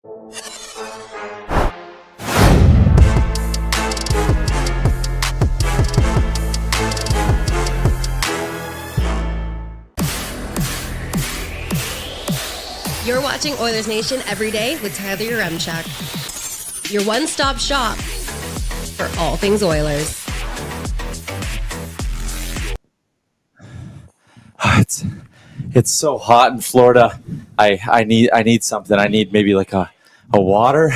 You're watching Oilers Nation every day with Tyler Yaremchuk. Your one-stop shop for all things Oilers. It's so hot in Florida. I need something. I need maybe like a water,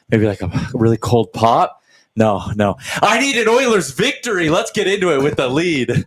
maybe like a really cold pop. No. I need an Oilers victory. Let's get into it with the lead.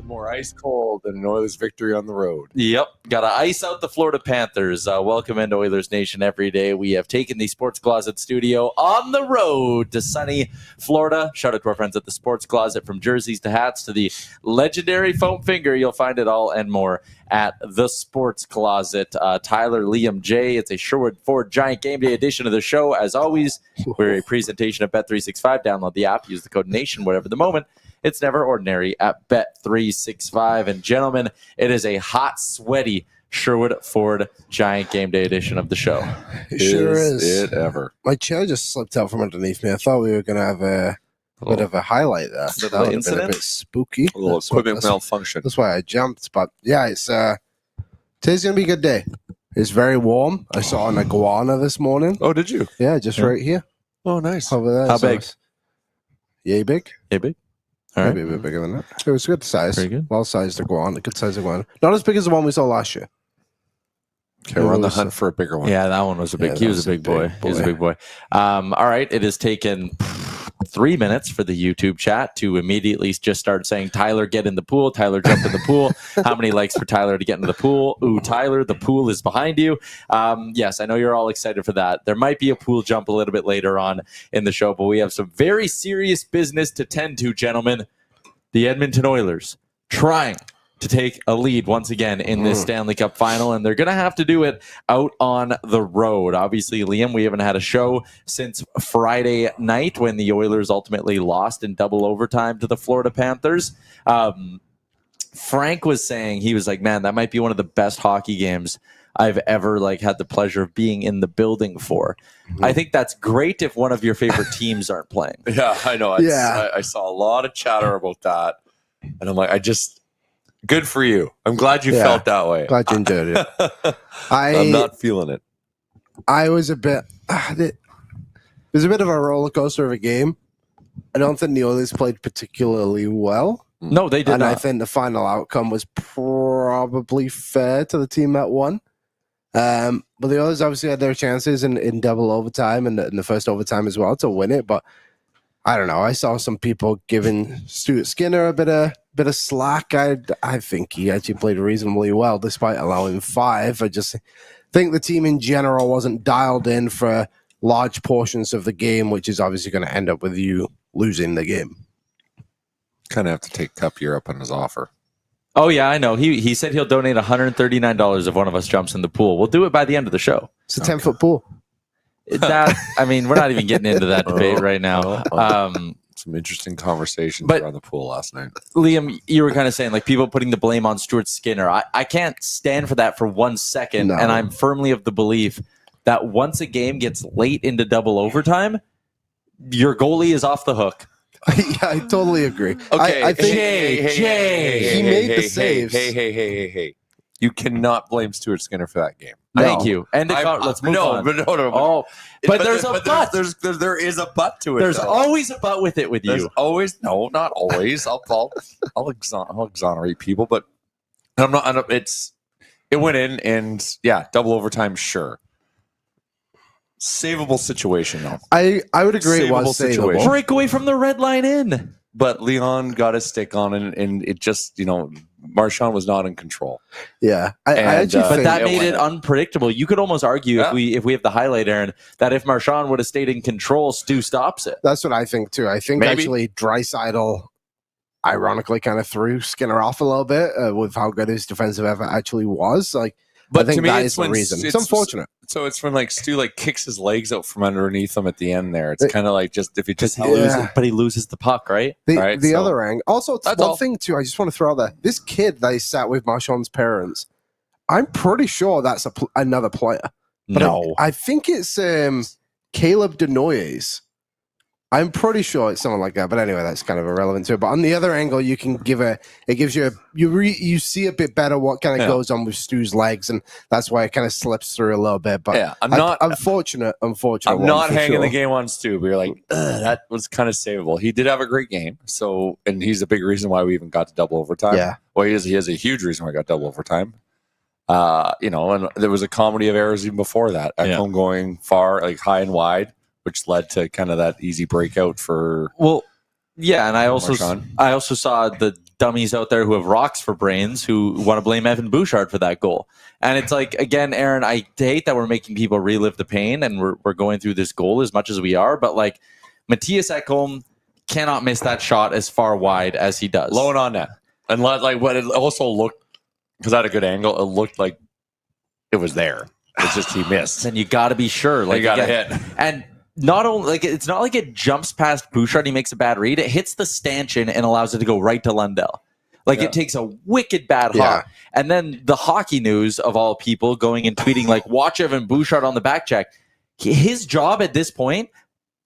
More ice cold than an Oilers victory on the road. Yep. Got to ice out the Florida Panthers. Welcome into Oilers Nation every day. We have taken the Sports Closet studio on the road to sunny Florida. Shout out to our friends at the Sports Closet, from jerseys to hats to the legendary foam finger. You'll find it all and more at the Sports Closet. Tyler, Liam, Jay. It's a Sherwood Ford Giant Game Day edition of the show. As always, we're a presentation of Bet365. Download the app. Use the code NATION, whatever the moment. It's never ordinary at Bet365. And gentlemen, it is a hot, sweaty Sherwood Ford Giant Game Day edition of the show. It sure is. It ever. My chair just slipped out from underneath me. I thought we were going to have a bit of a highlight there. So that would have been a bit spooky. A little equipment malfunction. That's why I jumped. But yeah, it's today's going to be a good day. It's very warm. I saw an iguana this morning. Oh, did you? Yeah, just right here. Oh, nice. Over there. How big? Yay big. Yay big? All right. Maybe a bit bigger than that. It was good size. Very good. Well-sized iguana. Good size iguana. Not as big as the one we saw last year. Okay, we're on the hunt for a bigger one. Yeah, that one was a big. He was a big boy. He was a big boy. All right, it has taken 3 minutes for the YouTube chat to immediately just start saying, Tyler, get in the pool. Tyler, jump in the pool. How many likes for Tyler to get into the pool? Ooh, Tyler, the pool is behind you. Yes, I know you're all excited for that. There might be a pool jump a little bit later on in the show, but we have some very serious business to tend to, gentlemen. The Edmonton Oilers trying to take a lead once again in this Stanley Cup Final, and they're going to have to do it out on the road. Obviously, Liam, we haven't had a show since Friday night when the Oilers ultimately lost in double overtime to the Florida Panthers. Frank was saying, he was like, man, that might be one of the best hockey games I've ever had the pleasure of being in the building for. I think that's great if one of your favorite teams aren't playing. Yeah, I know. I saw a lot of chatter about that, and I'm like, good for you. I'm glad you felt that way. Glad you enjoyed it. I'm not feeling it. I was a bit. It was a bit of a roller coaster of a game. I don't think the Oilers played particularly well. No, they did not. I think the final outcome was probably fair to the team that won. But the Oilers obviously had their chances in double overtime and in the first overtime as well to win it. But I don't know. I saw some people giving Stuart Skinner a bit of slack. I think he actually played reasonably well despite allowing 5. I just think the team in general wasn't dialed in for large portions of the game, which is obviously going to end up with you losing the game. Kind of have to take Cup Europe on his offer. Oh, yeah, I know. He said he'll donate $139 if one of us jumps in the pool. We'll do it by the end of the show. It's a 10-foot pool. We're not even getting into that debate right now. Some interesting conversations around the pool last night. Liam, you were kind of saying people putting the blame on Stuart Skinner. I can't stand for that for 1 second, and I'm firmly of the belief that once a game gets late into double overtime, your goalie is off the hook. Yeah, I totally agree. Okay, I think Jay, he made the saves. Hey. You cannot blame Stuart Skinner for that game. Thank you. And let's move on. No. But there's a but. There is a but to it. There's always a but with it with you. There's always not always. I'll exonerate people, but I'm not. It went in, and double overtime. Sure, savable situation though. I would agree. It was savable. Break away from the red line in. But Leon got his stick on, and it just Marchand was not in control. Yeah, I actually but that made it unpredictable. You could almost argue if we have the highlight, Aaron, that if Marchand would have stayed in control, Stu stops it. That's what I think too. I think actually Draisaitl ironically kind of threw Skinner off a little bit with how good his defensive effort actually was. But I think to me, that it's is the when reason. It's unfortunate. So it's when like Stu like kicks his legs out from underneath him at the end there. It's kind of like just if he just But he loses the puck, right? The other angle. Also, it's That's one all. thing too. I just want to throw out there. This kid that he sat with Marchand's parents. I'm pretty sure that's another player. But No. I think it's Caleb Denoyes. I'm pretty sure it's someone like that. But anyway, that's kind of irrelevant too. But on the other angle, you can gives you you see a bit better what kind of goes on with Stu's legs, and that's why it kind of slips through a little bit. But yeah, I'm not unfortunate. I'm not hanging the game on Stu. But you're like, that was kind of savable. He did have a great game, and he's a big reason why we even got to double overtime. Yeah, well, he has a huge reason why we got double overtime. And there was a comedy of errors even before that. Ekholm going far, like high and wide, which led to kind of that easy breakout for. Well, yeah, and I also Marchand. saw the dummies out there who have rocks for brains who want to blame Evan Bouchard for that goal. And it's like, again, Aaron, I hate that we're making people relive the pain and we're going through this goal as much as we are, but like Matthias Ekholm cannot miss that shot as far wide as he does. Low and on net. And like what it also looked, because I had a good angle, it looked like it was there. It's just he missed. Then you got to be sure. Like you got to hit. And not only like it's not like it jumps past Bouchard, he makes a bad read. It hits the stanchion and allows it to go right to Lundell. Like it takes a wicked bad hop. And then the hockey news of all people going and tweeting like, watch Evan Bouchard on the back check. His job at this point,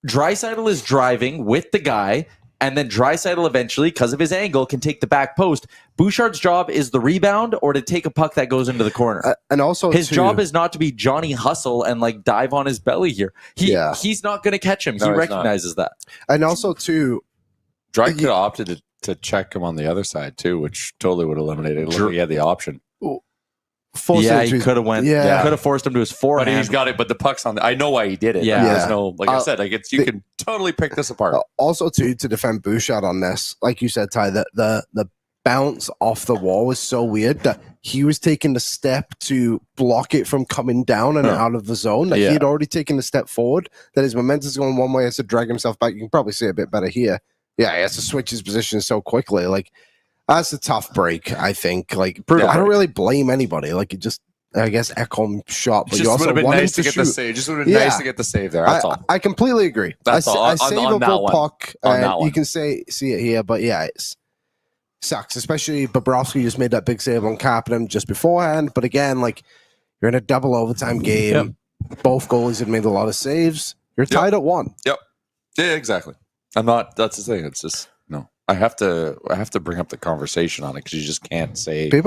Draisaitl is driving with the guy, and then Draisaitl eventually, because of his angle, can take the back post. Bouchard's job is the rebound or to take a puck that goes into the corner. And also his job is not to be Johnny Hustle and like dive on his belly here. He's not going to catch him. No, he recognizes that. And also too, Drake could have opted to check him on the other side too, which totally would have eliminated it. He had the option. He could have went. Could have forced him to his forehand. But he's got it. But the puck's on. I know why he did it. There's no, like I said, like you can totally pick this apart. Also, to defend Bouchard on this, like you said, Ty, the bounce off the wall was so weird that he was taking the step to block it from coming down and out of the zone. That he had already taken a step forward. That his momentum's going one way. He has to drag himself back. You can probably see it a bit better here. Yeah, he has to switch his position so quickly. Like. That's a tough break, I think. Like, brutal. I don't really blame anybody. Like, it just, I guess, Ekholm shot, but you also would have been want nice him to get shoot. the save. Just would have been nice to get the save there. That's all. I completely agree. That's all. A savable puck. You can see it here, but yeah, it sucks. Especially Bobrovsky just made that big save on Kapanen just beforehand. But again, like, you're in a double overtime game. Yep. Both goalies have made a lot of saves. You're tied at 1. Yep. Yeah, exactly. That's the thing. It's just, no. I have to bring up the conversation on it because you just can't say it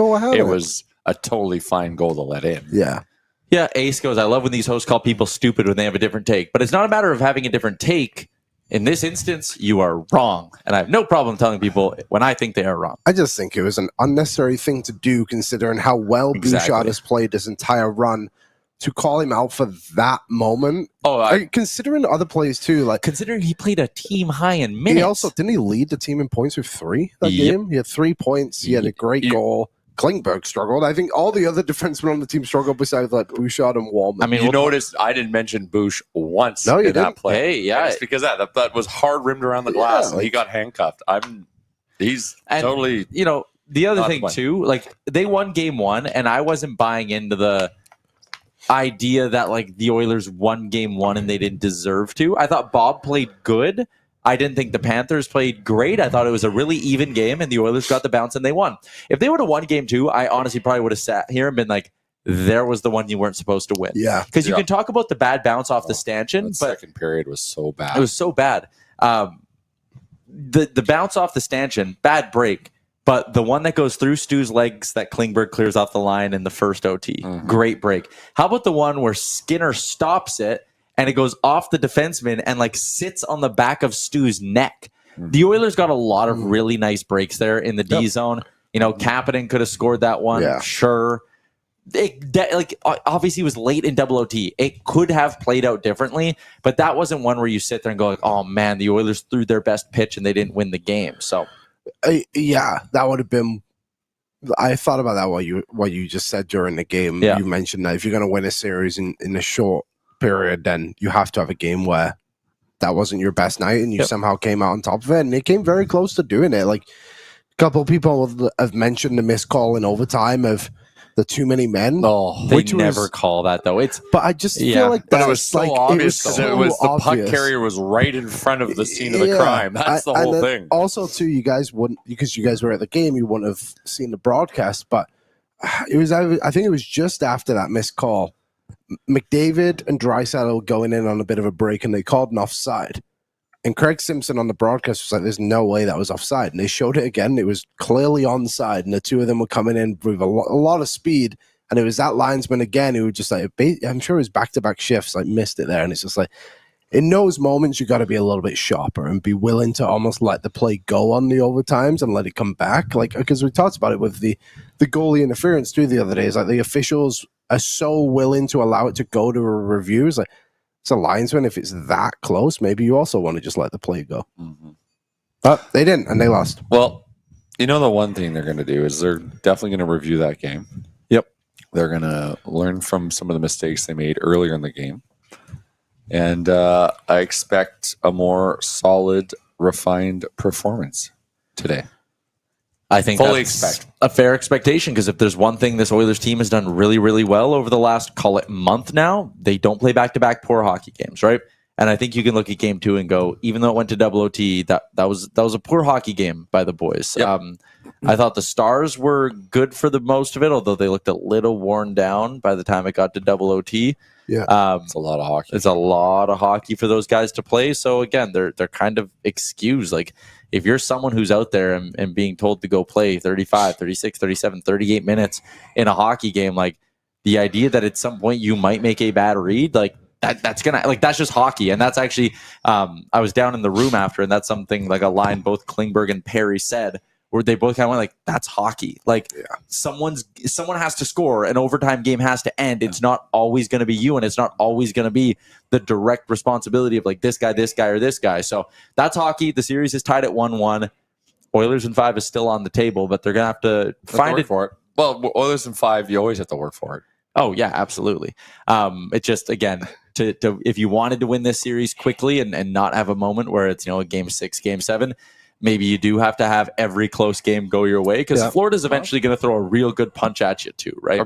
was a totally fine goal to let in. Yeah. Yeah, Ace goes, I love when these hosts call people stupid when they have a different take. But it's not a matter of having a different take. In this instance, you are wrong. And I have no problem telling people when I think they are wrong. I just think it was an unnecessary thing to do considering how well Bouchard has played this entire run. To call him out for that moment. Considering other plays too, like considering he played a team high in minutes. Didn't he lead the team in points with 3 that game? He had 3 points. He had a great goal. Klingberg struggled. I think all the other defensemen on the team struggled besides like Bouchard and Walman. I mean, you noticed I didn't mention Bouch once in that play. Hey, it's because that was hard rimmed around the glass and he got handcuffed. He's totally. You know, the other thing too, like they won game 1, and I wasn't buying into the idea that like the Oilers won game 1 and they didn't deserve to. I thought Bob played good. I didn't think the Panthers played great. I thought it was a really even game and the Oilers got the bounce and they won. If they would have won game 2, I honestly probably would have sat here and been like, there was the one you weren't supposed to win. Yeah. Because you can talk about the bad bounce off the stanchion, but second period was so bad. It was so bad. The bounce off the stanchion, bad break. But the one that goes through Stu's legs that Klingberg clears off the line in the first OT, great break. How about the one where Skinner stops it and it goes off the defenseman and like sits on the back of Stu's neck? The Oilers got a lot of really nice breaks there in the D zone. You know, Kapanen could have scored that one, sure. Obviously, it was late in double OT. It could have played out differently, but that wasn't one where you sit there and go like, "Oh man, the Oilers threw their best pitch and they didn't win the game." So. That would have been. I thought about that what you just said during the game. You mentioned that if you're going to win a series in a short period, then you have to have a game where that wasn't your best night and you somehow came out on top of it. And it came very close to doing it. Like a couple of people have mentioned the missed call in overtime of the too many men. Oh, They never call that though. But I just Yeah. feel like but it that's was so like, obvious because it was the puck obvious. carrier was right in front of the scene of the crime. That's the whole thing. Also, too, you guys wouldn't, because you guys were at the game, you wouldn't have seen the broadcast. But it was, I think it was just after that missed call. McDavid and Draisaitl were going in on a bit of a break, and they called an offside. And Craig Simpson on the broadcast was like, "There's no way that was offside." And they showed it again. It was clearly onside, and the two of them were coming in with a lot of speed. And it was that linesman again who just like, I'm sure it was back-to-back shifts, like missed it there. And it's just like, in those moments, you got to be a little bit sharper and be willing to almost let the play go on the overtimes and let it come back. Like, because we talked about it with the goalie interference too the other day. It's like the officials are so willing to allow it to go to a review. It's like, it's a linesman. If it's that close, maybe you also want to just let the play go. Mm-hmm. But they didn't, and they lost. Well, you know, the one thing they're going to do is they're definitely going to review that game. Yep. They're going to learn from some of the mistakes they made earlier in the game. And I expect a more solid, refined performance today. I think Fully that's expect a fair expectation, because if there's one thing this Oilers team has done really, really well over the last, call it, month now, they don't play back-to-back poor hockey games, right? And I think you can look at game 2 and go, even though it went to double OT, that was a poor hockey game by the boys. Yep. I thought the Stars were good for the most of it, although they looked a little worn down by the time it got to double OT. Yeah, it's a lot of hockey. It's a lot of hockey for those guys to play. So again, they're kind of excused. Like, if you're someone who's out there and being told to go play 35, 36, 37, 38 minutes in a hockey game, like, the idea that at some point you might make a bad read, like, that's just hockey. And that's actually, I was down in the room after, and that's something, like, a line both Klingberg and Perry said, where they both kind of went like, that's hockey. Like, someone has to score. An overtime game has to end. It's not always going to be you, and it's not always going to be the direct responsibility of, like, this guy, or this guy. So that's hockey. The series is tied at 1-1. Oilers in 5 is still on the table, but they're going to have to find it for it. Well, Oilers in 5, you always have to work for it. Oh yeah, absolutely. It just, again, to if you wanted to win this series quickly and not have a moment where it's, a game 6, game 7. Maybe you do have to have every close game go your way, because Florida's eventually going to throw a real good punch at you too, right? Or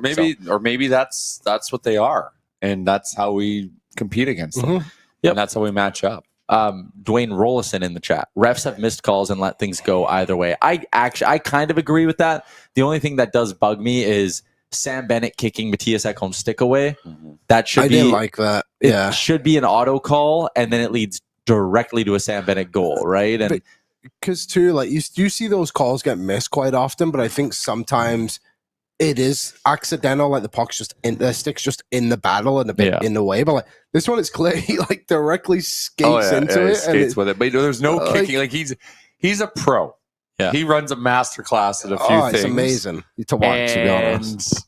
maybe that's what they are, and that's how we compete against them. Yep. And that's how we match up. Dwayne Rollison in the chat. Refs have missed calls and let things go either way. I kind of agree with that. The only thing that does bug me is Sam Bennett kicking Matthias Ekholm's stick away. That should be, didn't like that. It should be an auto call, and then it leads directly to a Sam Bennett goal, right? And because too, like, you see those calls get missed quite often, but I think sometimes it is accidental, like the stick's just in the battle and a bit in the way. But like this one, it's clear he like directly skates into it, skates with it. But there's no kicking. Like, he's a pro. Yeah, he runs a masterclass at a few things. It's amazing to watch. To be honest.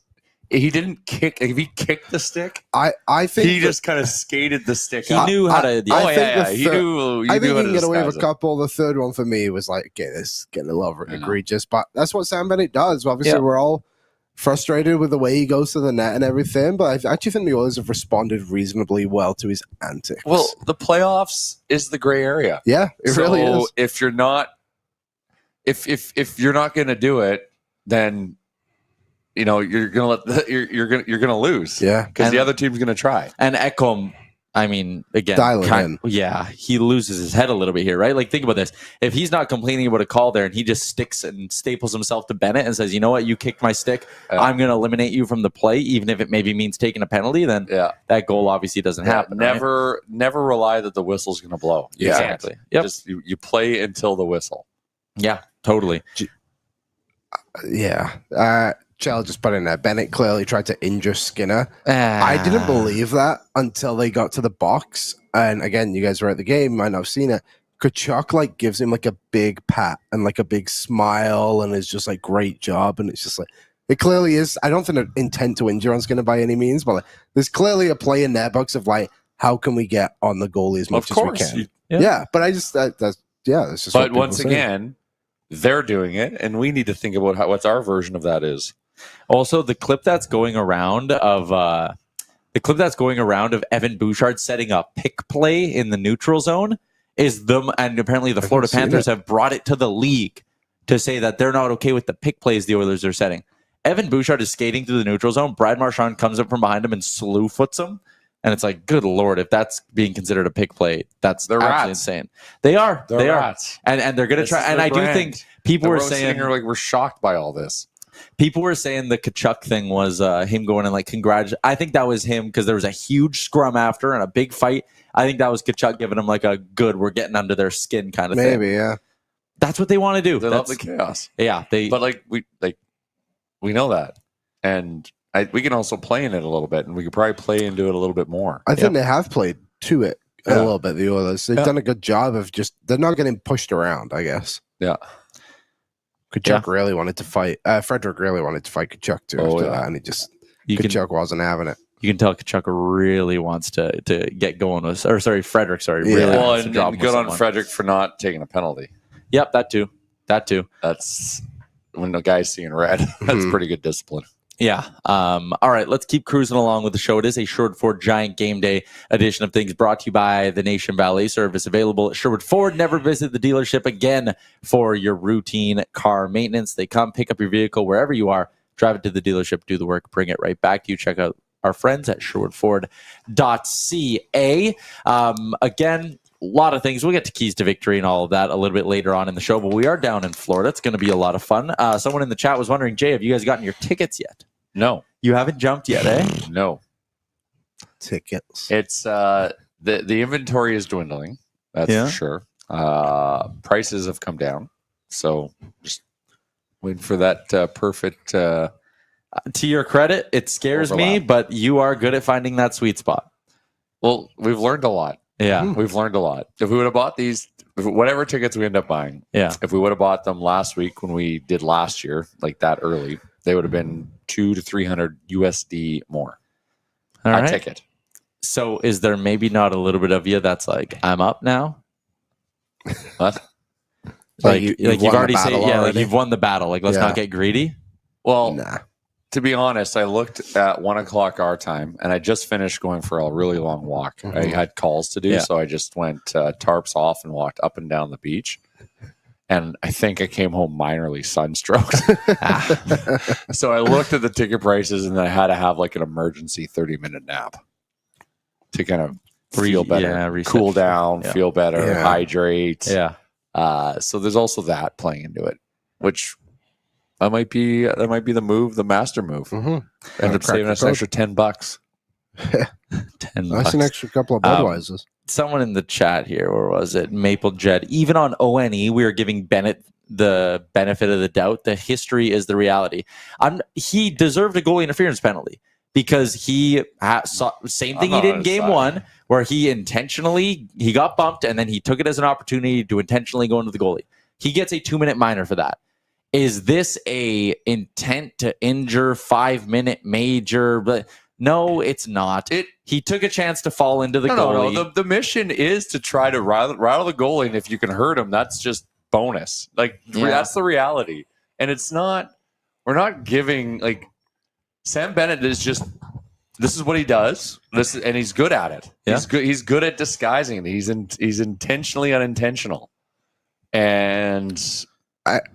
He didn't kick. If he kicked the stick, I think he just kind of skated the stick. He knew how to. He knew. I think he can get away with a couple. The third one for me was like, okay, this is getting a little egregious, but that's what Sam Bennett does. Obviously, we're all frustrated with the way he goes to the net and everything, but I actually think the Oilers have responded reasonably well to his antics. Well, the playoffs is the gray area. Yeah, it really is. If you're not, if you're not going to do it, then you're gonna lose. Yeah, because the other team's gonna try. And Ekholm, I mean, again, he loses his head a little bit here, right? Like, think about this: if he's not complaining about a call there, and he just sticks and staples himself to Bennett and says, "You know what? You kicked my stick. I'm going to eliminate you from the play, even if it maybe means taking a penalty." Then that goal obviously doesn't happen. Never rely that the whistle's going to blow. Yeah, exactly. Yep. Just you play until the whistle. Yeah, totally. Chell just put in there. Bennett clearly tried to injure Skinner. I didn't believe that until they got to the box. And again, you guys were at the game, might not have seen it. Kachuk like gives him like a big pat and like a big smile, and is just like, great job. And it's just like, it clearly is. I don't think an intent to injure on Skinner by any means, but like, there's clearly a play in their box of like, how can we get on the goalie as much as we can? Yeah, but I just that's just. But once again, they're doing it, and we need to think about what's our version of that is. Also, the clip that's going around of Evan Bouchard setting up pick play in the neutral zone is them, and apparently the Florida Panthers have brought it to the league to say that they're not okay with the pick plays the Oilers are setting. Evan Bouchard is skating through the neutral zone. Brad Marchand comes up from behind him and slew foots him. And it's like, good Lord, if that's being considered a pick play, that's absolutely insane. They are. They rats. are. And they're going to try. And I do think people were saying, we're shocked by all this. People were saying the Tkachuk thing was him going and like congratulate. I think that was him because there was a huge scrum after and a big fight. I think that was Tkachuk giving him like a good, we're getting under their skin kind of thing. Maybe, yeah. That's what they want to do. They love the chaos. Yeah. But we know that. And we can also play in it a little bit, and we could probably play into it a little bit more. I think they have played to it a little bit, the Oilers. They've done a good job of they're not getting pushed around, I guess. Yeah. Tkachuk really wanted to fight. Frederick really wanted to fight Tkachuk too after that, and Tkachuk wasn't having it. You can tell Tkachuk really wants to get going with, Frederick, really wants to drop good on Frederick for not taking a penalty. Yep, that too. That's when the guy's seeing red. That's pretty good discipline. Yeah. All right, let's keep cruising along with the show. It is a Sherwood Ford Giant Game Day edition of things brought to you by the Nation Valet Service, available at Sherwood Ford. Never visit the dealership again for your routine car maintenance. They come pick up your vehicle wherever you are, drive it to the dealership, do the work, bring it right back to you. Check out our friends at sherwoodford.ca. Again, a lot of things. We'll get to keys to victory and all of that a little bit later on in the show, but we are down in Florida. It's going to be a lot of fun. Someone in the chat was wondering, Jay, have you guys gotten your tickets yet? No. You haven't jumped yet, eh? No. Tickets. It's the inventory is dwindling. That's for sure. Prices have come down. So just waiting for that perfect. To your credit, it scares me, but you are good at finding that sweet spot. Well, we've learned a lot. Yeah. We've learned a lot. If we would have bought these, whatever tickets we end up buying, if we would have bought them last week when we did last year, like that early, they would have been $200 to $300 USD more. A ticket. So is there maybe not a little bit of you that's like, I'm up now? What? Like you've already said, like you've won the battle. Like, let's not get greedy. Well, to be honest, I looked at 1 o'clock our time, and I just finished going for a really long walk. Mm-hmm. I had calls to do, so I just went tarps off and walked up and down the beach. And I think I came home minorly sunstroked. So I looked at the ticket prices, and then I had to have like an emergency 30-minute nap to kind of feel better, cool down, feel better, hydrate. Yeah. So there's also that playing into it, which that might be the move, the master move. Mm-hmm. End up saving us an extra $10. $10. That's an extra couple of Budweisers. Someone in the chat here, or was it Maple Jet? Even on ONE, we are giving Bennett the benefit of the doubt. The history is the reality. He deserved a goalie interference penalty because he saw same thing he did in game one, where he got bumped and then he took it as an opportunity to intentionally go into the goalie. He gets a 2-minute minor for that. Is this a intent to injure 5-minute major? But no, it's not. He took a chance to fall into the goalie. No. The mission is to try to rattle the goalie, and if you can hurt him, that's just bonus. That's the reality. And it's not. We're not giving Sam Bennett is just. This is what he does. And he's good at it. Yeah. He's good at disguising it. He's intentionally unintentional, and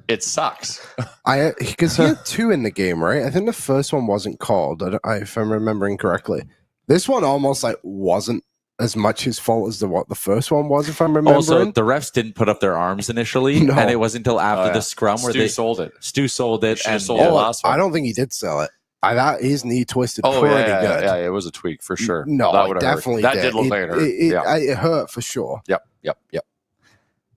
it sucks. Because he had 2 in the game, right? I think the first one wasn't called, if I'm remembering correctly. This one almost wasn't as much his fault as the first one was, if I'm remembering. Also, the refs didn't put up their arms initially, and it wasn't until after the scrum where Stu sold it. Stu sold it, and sold the last one. I don't think he did sell it. His knee twisted pretty good. Yeah, it was a tweak for sure. No, that definitely hurt. That did look like it hurt. It hurt for sure. Yep.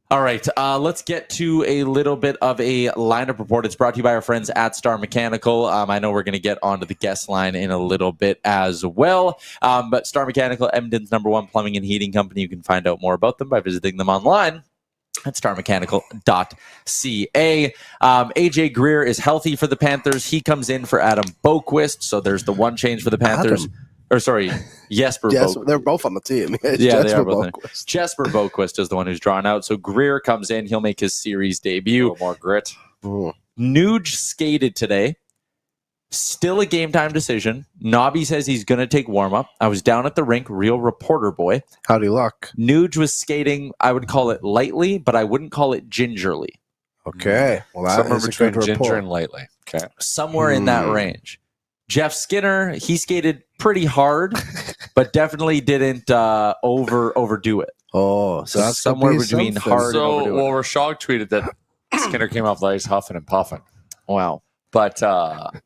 All right, let's get to a little bit of a lineup report. It's brought to you by our friends at Star Mechanical. I know we're going to get onto the guest line in a little bit as well. But Star Mechanical, Edmonton's #1 plumbing and heating company. You can find out more about them by visiting them online at starmechanical.ca. AJ Greer is healthy for the Panthers. He comes in for Adam Boquist. So there's the one change for the Panthers. Jesper Boquist. They're both on the team. They are both. Jesper Boquist is the one who's drawn out. So Greer comes in. He'll make his series debut. A little more grit. Nuge skated today. Still a game time decision. Nobby says he's going to take warm-up. I was down at the rink, real reporter boy. Howdy luck. Nuge was skating, I would call it lightly, but I wouldn't call it gingerly. Okay. Well, that Somewhere is a between good ginger report. and lightly. Okay. Somewhere in that range. Jeff Skinner, he skated pretty hard, but definitely didn't overdo it. Oh, so that's somewhere gotta be between something. hard and So, overdoing well, it. Rashog tweeted that Skinner came off the ice huffing and puffing. Wow. But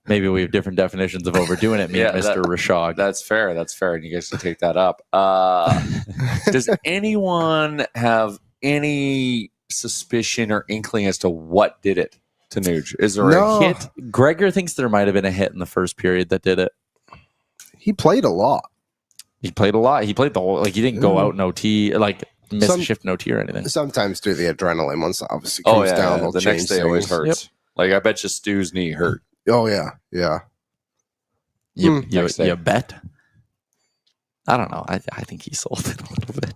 Maybe we have different definitions of overdoing it, Yeah, Mr. Rashog. that's fair. That's fair. And you guys can take that up. Does anyone have any suspicion or inkling as to what did it to Nuge? Is there No. a hit? Gregor thinks there might have been a hit in the first period that did it. He played a lot. He played a lot. He played the whole, like, he didn't go out in OT, or like miss a shift in OT or anything. Sometimes through the adrenaline, once it obviously comes down, it'll the change next day always things. hurts. Like, I bet you Stu's knee hurt. Oh, yeah. Yeah. You Next day. bet? I don't know. I think he sold it a little bit.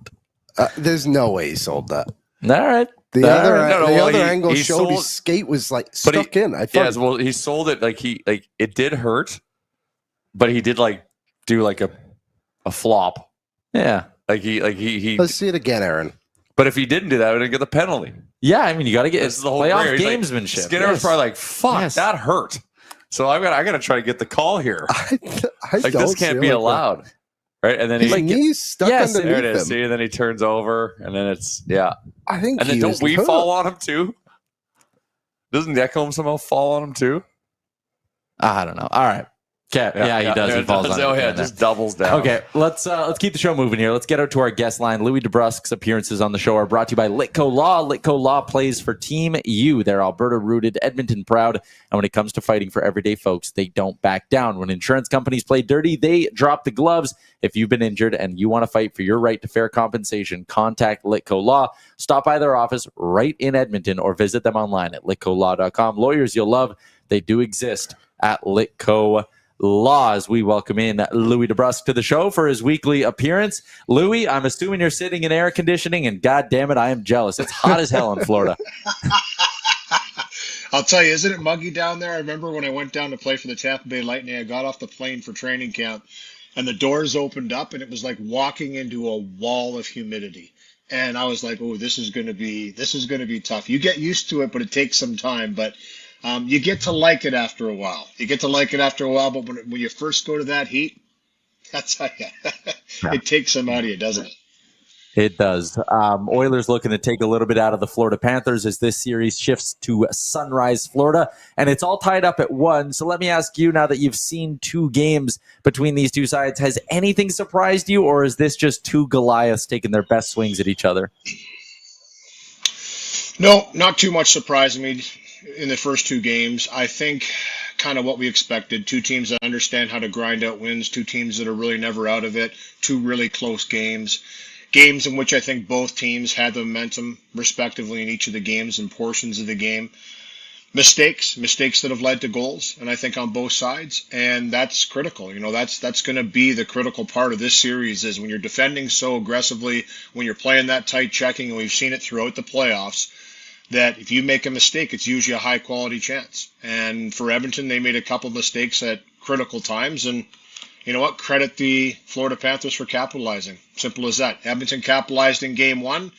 There's no way he sold that. All right. The All other, right. No, other he angle showed sold- his skate was like But stuck in. I Yeah, thought well, he sold it like it did hurt, but he did like do like a flop. Yeah. He Let's see it again, Aaron. But if he didn't do that, we didn't get the penalty. Yeah, I mean, you got to get This is the whole playoff career. He's like, gamesmanship. Skinner was Yes. probably like, "Fuck, Yes. that hurt." So I got to try to get the call here. I Like, this can't be allowed, right? And then His he knees stuck yes, there underneath it is. him. See, and then he turns over, and then it's I think and then he don't was we hurt. fall on him too? Doesn't Ekholm somehow fall on him too? I don't know. All right. Okay. Yeah, he does. He falls on it. Oh yeah, in there. just doubles down. Okay, let's keep the show moving here. Let's get out to our guest line. Louie DeBrusk's appearances on the show are brought to you by Litco Law. Litco Law plays for Team U. They're Alberta-rooted, Edmonton proud, and when it comes to fighting for everyday folks, they don't back down. When insurance companies play dirty, they drop the gloves. If you've been injured and you want to fight for your right to fair compensation, contact Litco Law. Stop by their office right in Edmonton or visit them online at litcolaw.com. Lawyers you'll love, they do exist at Litco Law. As we welcome in Louie DeBrusk to the show for his weekly appearance. Louie, I'm assuming you're sitting in air conditioning, and God damn it, I am jealous. It's hot as hell in Florida. I'll tell you, isn't it muggy down there? I remember when I went down to play for the Tampa Bay Lightning, I got off the plane for training camp, and the doors opened up, and it was like walking into a wall of humidity. And I was like, "Oh, this is going to be tough." You get used to it, but it takes some time. But you get to like it after a while. But when you first go to that heat, that's how it takes some out of you, doesn't it? It does. Oilers looking to take a little bit out of the Florida Panthers as this series shifts to Sunrise, Florida, and it's all tied up at 1. So let me ask you, now that you've seen 2 games between these two sides, has anything surprised you, or is this just 2 Goliaths taking their best swings at each other? No, not too much surprising me in the first 2 games. I think kind of what we expected. 2 teams that understand how to grind out wins, 2 teams that are really never out of it, 2 really close games. Games in which I think both teams had the momentum respectively in each of the games and portions of the game. Mistakes that have led to goals, and I think on both sides, and that's critical. You know, that's going to be the critical part of this series, is when you're defending so aggressively, when you're playing that tight checking, and we've seen it throughout the playoffs, that if you make a mistake, it's usually a high quality chance. And for Edmonton, they made a couple mistakes at critical times, and you know what? Credit the Florida Panthers for capitalizing. Simple as that. Edmonton capitalized in game 1.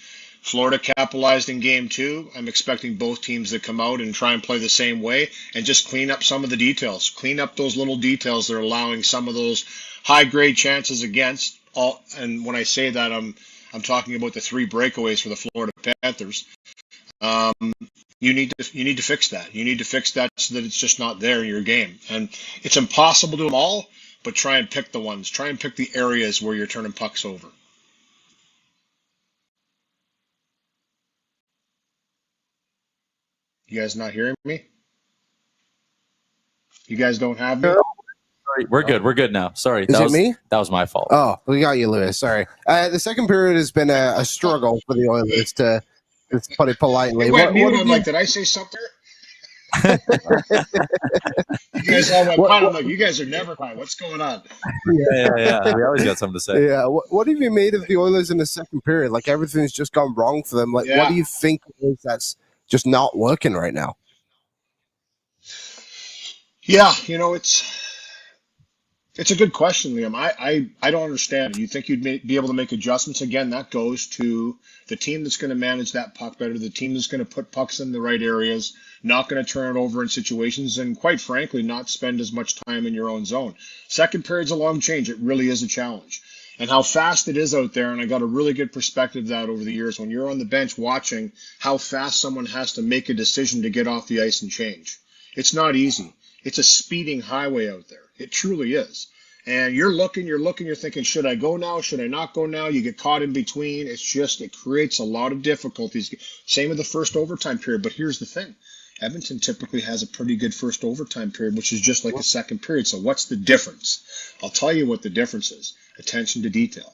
Florida capitalized in game 2. I'm expecting both teams to come out and try and play the same way and just clean up some of the details. Clean up those little details that are allowing some of those high-grade chances against all. And when I say that, I'm talking about the 3 breakaways for the Florida Panthers. You need to fix that. You need to fix that so that it's just not there in your game. And it's impossible to do them all, but try and pick the ones. Try and pick the areas where you're turning pucks over. You guys not hearing me? You guys don't have me? Sorry, we're good. We're good now. Sorry. Is it me? That was my fault. Oh, we got you, Lewis. Sorry. The second period has been a struggle for the Oilers, to put it politely. Wait, mute. I'm like, did I say something? You guys all went quiet. I'm like, you guys are never quiet. What's going on? Yeah. We always got something to say. Yeah. What have you made of the Oilers in the second period? Like, everything's just gone wrong for them. Like, Yeah. What do you think it is that's just not working right now? Yeah, you know, it's It's a good question, Liam. I don't understand. You think you'd be able to make adjustments? Again, that goes to the team that's going to manage that puck better, the team that's going to put pucks in the right areas, not going to turn it over in situations, and quite frankly, not spend as much time in your own zone. Second period's a long change. It really is a challenge. And how fast it is out there, and I got a really good perspective of that over the years, when you're on the bench watching how fast someone has to make a decision to get off the ice and change. It's not easy. It's a speeding highway out there. It truly is. And you're looking, you're thinking, should I go now? Should I not go now? You get caught in between. It creates a lot of difficulties. Same with the first overtime period. But here's the thing. Edmonton typically has a pretty good first overtime period, which is just like a second period. So what's the difference? I'll tell you what the difference is. Attention to detail.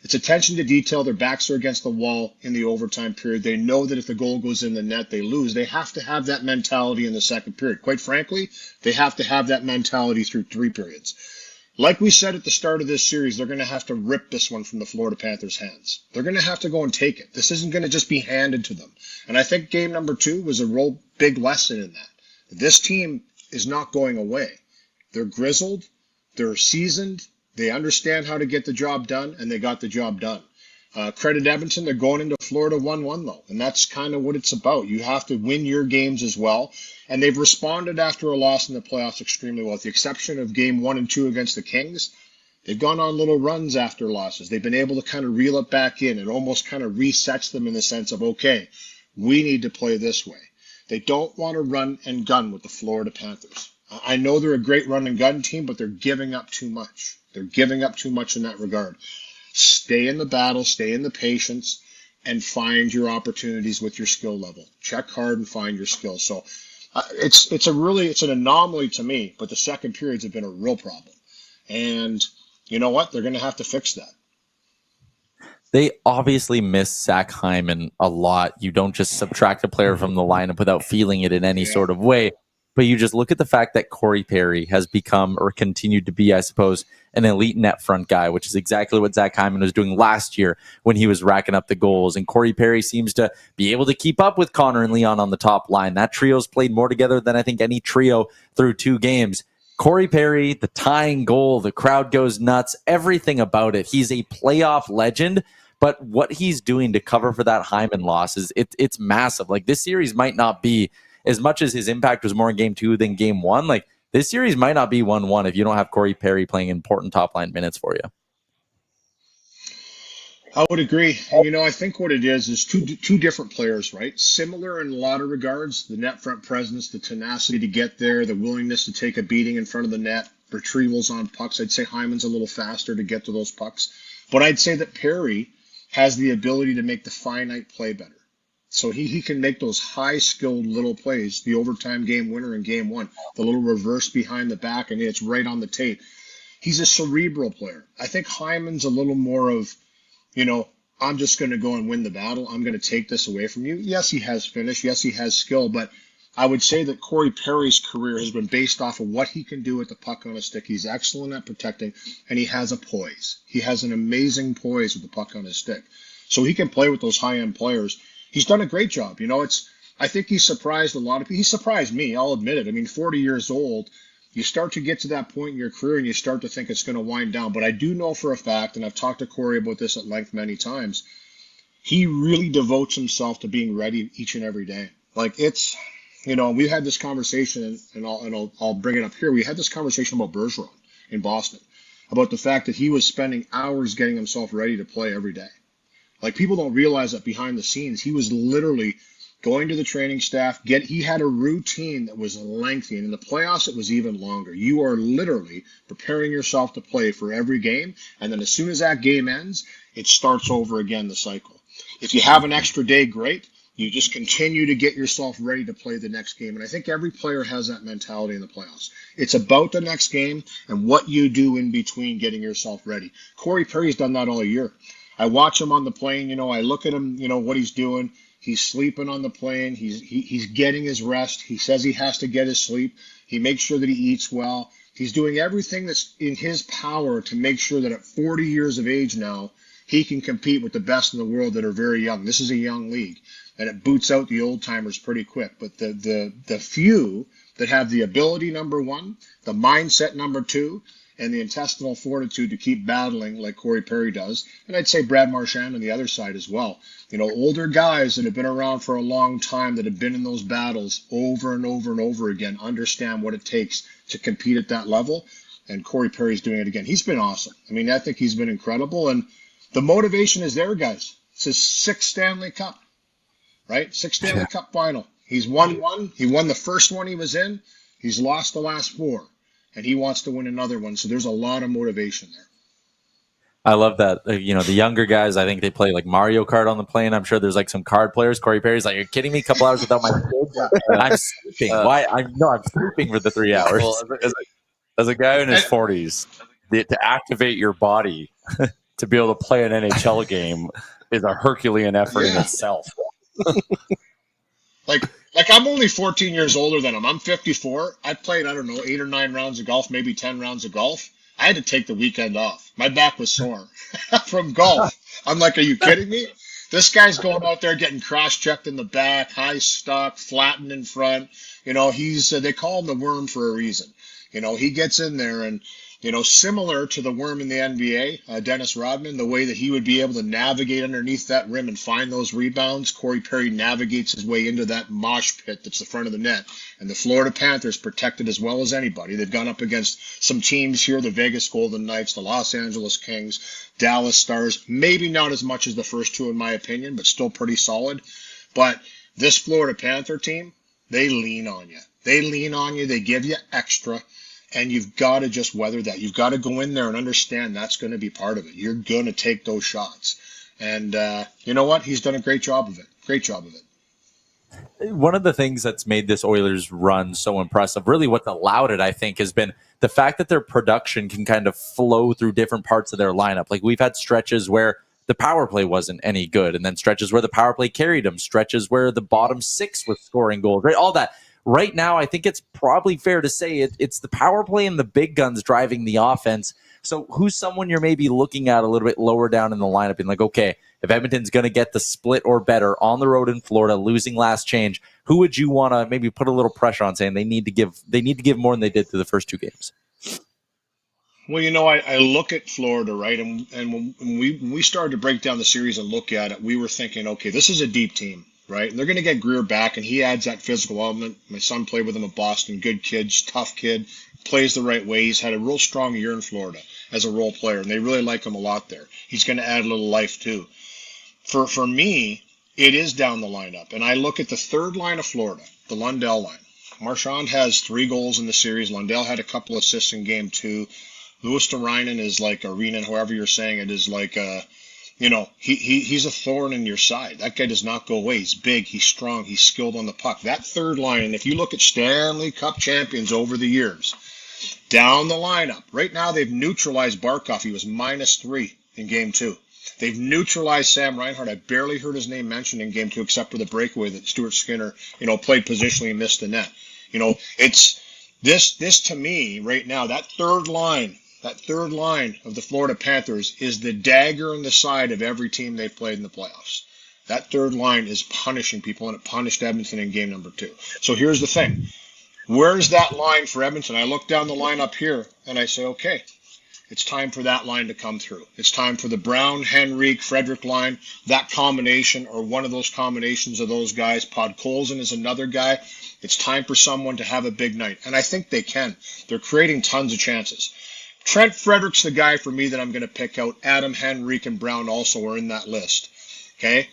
It's attention to detail. Their backs are against the wall in the overtime period. They know that if the goal goes in the net, they lose. They have to have that mentality in the second period. Quite frankly, they have to have that mentality through 3 periods. Like we said at the start of this series, they're going to have to rip this one from the Florida Panthers' hands. They're going to have to go and take it. This isn't going to just be handed to them. And I think game number 2 was a real big lesson in that. This team is not going away. They're grizzled. They're seasoned. They understand how to get the job done, and they got the job done. Credit Edmonton, they're going into Florida 1-1, though, and that's kind of what it's about. You have to win your games as well, and they've responded after a loss in the playoffs extremely well, with the exception of game 1 and 2 against the Kings. They've gone on little runs after losses. They've been able to kind of reel it back in. It almost kind of resets them in the sense of, okay, we need to play this way. They don't want to run and gun with the Florida Panthers. I know they're a great run and gun team, but they're giving up too much. They're giving up too much in that regard. Stay in the battle, stay in the patience, and find your opportunities with your skill level. Check hard and find your skill. So it's an anomaly to me, but the second periods have been a real problem. And you know what? They're going to have to fix that. They obviously miss Zach Hyman a lot. You don't just subtract a player from the lineup without feeling it in any sort of way. But you just look at the fact that Corey Perry has become, or continued to be, I suppose, an elite net front guy, which is exactly what Zach Hyman was doing last year when he was racking up the goals. And Corey Perry seems to be able to keep up with Connor and Leon on the top line. That trio's played more together than I think any trio through 2 games. Corey Perry, the tying goal, the crowd goes nuts, everything about it. He's a playoff legend. But what he's doing to cover for that Hyman loss it's massive. Like, this series might not be, as much as his impact was more in game 2 than game 1, like, this series might not be 1-1 if you don't have Corey Perry playing important top line minutes for you. I would agree. And, I think what it is two different players, right? Similar in a lot of regards, the net front presence, the tenacity to get there, the willingness to take a beating in front of the net, retrievals on pucks. I'd say Hyman's a little faster to get to those pucks. But I'd say that Perry has the ability to make the finite play better. So he can make those high-skilled little plays, the overtime game winner in game 1, the little reverse behind the back, and it's right on the tape. He's a cerebral player. I think Hyman's a little more of, I'm just going to go and win the battle. I'm going to take this away from you. Yes, he has finish. Yes, he has skill. But I would say that Corey Perry's career has been based off of what he can do with the puck on a stick. He's excellent at protecting, and he has a poise. He has an amazing poise with the puck on his stick. So he can play with those high-end players. He's done a great job. I think he's surprised a lot of people. He surprised me, I'll admit it. I mean, 40 years old, you start to get to that point in your career and you start to think it's going to wind down. But I do know for a fact, and I've talked to Corey about this at length many times, he really devotes himself to being ready each and every day. Like, it's, we had this conversation, and I'll bring it up here. We had this conversation about Bergeron in Boston, about the fact that he was spending hours getting himself ready to play every day. Like, people don't realize that behind the scenes, he was literally going to the training staff. He had a routine that was lengthy, and in the playoffs, it was even longer. You are literally preparing yourself to play for every game, and then as soon as that game ends, it starts over again, the cycle. If you have an extra day, great. You just continue to get yourself ready to play the next game, and I think every player has that mentality in the playoffs. It's about the next game and what you do in between getting yourself ready. Corey Perry's done that all year. I watch him on the plane, I look at him, what he's doing. He's sleeping on the plane. He's getting his rest. He says he has to get his sleep. He makes sure that he eats well. He's doing everything that's in his power to make sure that at 40 years of age now, he can compete with the best in the world that are very young. This is a young league, and it boots out the old timers pretty quick. But the few that have the ability, number one, the mindset, number two, and the intestinal fortitude to keep battling like Corey Perry does. And I'd say Brad Marchand on the other side as well. Older guys that have been around for a long time, that have been in those battles over and over and over again, understand what it takes to compete at that level. And Corey Perry's doing it again. He's been awesome. I think he's been incredible. And the motivation is there, guys. It's his 6th Stanley Cup, right? 6th Stanley Cup final. He's won one. He won the first one he was in. He's lost the last 4. And he wants to win another one. So there's a lot of motivation there. I love that. The younger guys, I think they play like Mario Kart on the plane. I'm sure there's like some card players. Corey Perry's like, "You're kidding me? A couple hours without my kids? I'm sleeping. Why? I'm sleeping for the 3 hours." Well, as a guy in his 40s, to activate your body to be able to play an NHL game is a Herculean effort in itself. Like I'm only 14 years older than him. I'm 54. I played, 8 or 9 rounds of golf, maybe 10 rounds of golf. I had to take the weekend off. My back was sore from golf. I'm like, are you kidding me? This guy's going out there getting cross-checked in the back, high stock, flattened in front. He's they call him the worm for a reason. He gets in there and, similar to the worm in the NBA, Dennis Rodman, the way that he would be able to navigate underneath that rim and find those rebounds, Corey Perry navigates his way into that mosh pit that's the front of the net. And the Florida Panthers protected as well as anybody. They've gone up against some teams here, the Vegas Golden Knights, the Los Angeles Kings, Dallas Stars, maybe not as much as the first 2 in my opinion, but still pretty solid. But this Florida Panther team, they lean on you. They give you extra. And you've got to just weather that. You've got to go in there and understand that's going to be part of it. You're going to take those shots. And you know what? He's done a great job of it. Great job of it. One of the things that's made this Oilers run so impressive, really what's allowed it, I think, has been the fact that their production can kind of flow through different parts of their lineup. Like we've had stretches where the power play wasn't any good, and then stretches where the power play carried them, stretches where the bottom 6 was scoring goals, right? All that. Right now, I think it's probably fair to say it's the power play and the big guns driving the offense. So who's someone you're maybe looking at a little bit lower down in the lineup and like, okay, if Edmonton's going to get the split or better on the road in Florida, losing last change, who would you want to maybe put a little pressure on, saying they need to give more than they did through the first 2 games? Well, I look at Florida, right? And when we started to break down the series and look at it, we were thinking, okay, this is a deep team. Right? And they're going to get Greer back, and he adds that physical element. My son played with him at Boston. Good kid, tough kid, plays the right way. He's had a real strong year in Florida as a role player, and they really like him a lot there. He's going to add a little life, too. For me, it is down the lineup, and I look at the third line of Florida, the Lundell line. Marchand has 3 goals in the series. Lundell had a couple assists in game 2. Louis Derainen is like Arena, however you're saying it, is like a... he's a thorn in your side. That guy does not go away. He's big, he's strong, he's skilled on the puck. That third line, and if you look at Stanley Cup champions over the years, down the lineup, right now they've neutralized Barkov. He was -3 in game 2. They've neutralized Sam Reinhart. I barely heard his name mentioned in game 2 except for the breakaway that Stuart Skinner, played positionally and missed the net. It's this to me right now, that third line of the Florida Panthers is the dagger in the side of every team they've played in the playoffs. That third line is punishing people, and it punished Edmonton in game number 2. So here's the thing. Where's that line for Edmonton? I look down the line up here, and I say, okay, it's time for that line to come through. It's time for the Brown, Henrique, Frederick line, that combination, or one of those combinations of those guys. Podkolzin is another guy. It's time for someone to have a big night, and I think they can. They're creating tons of chances. Trent Frederick's the guy for me that I'm going to pick out. Adam, Henrique, and Brown also are in that list. Okay?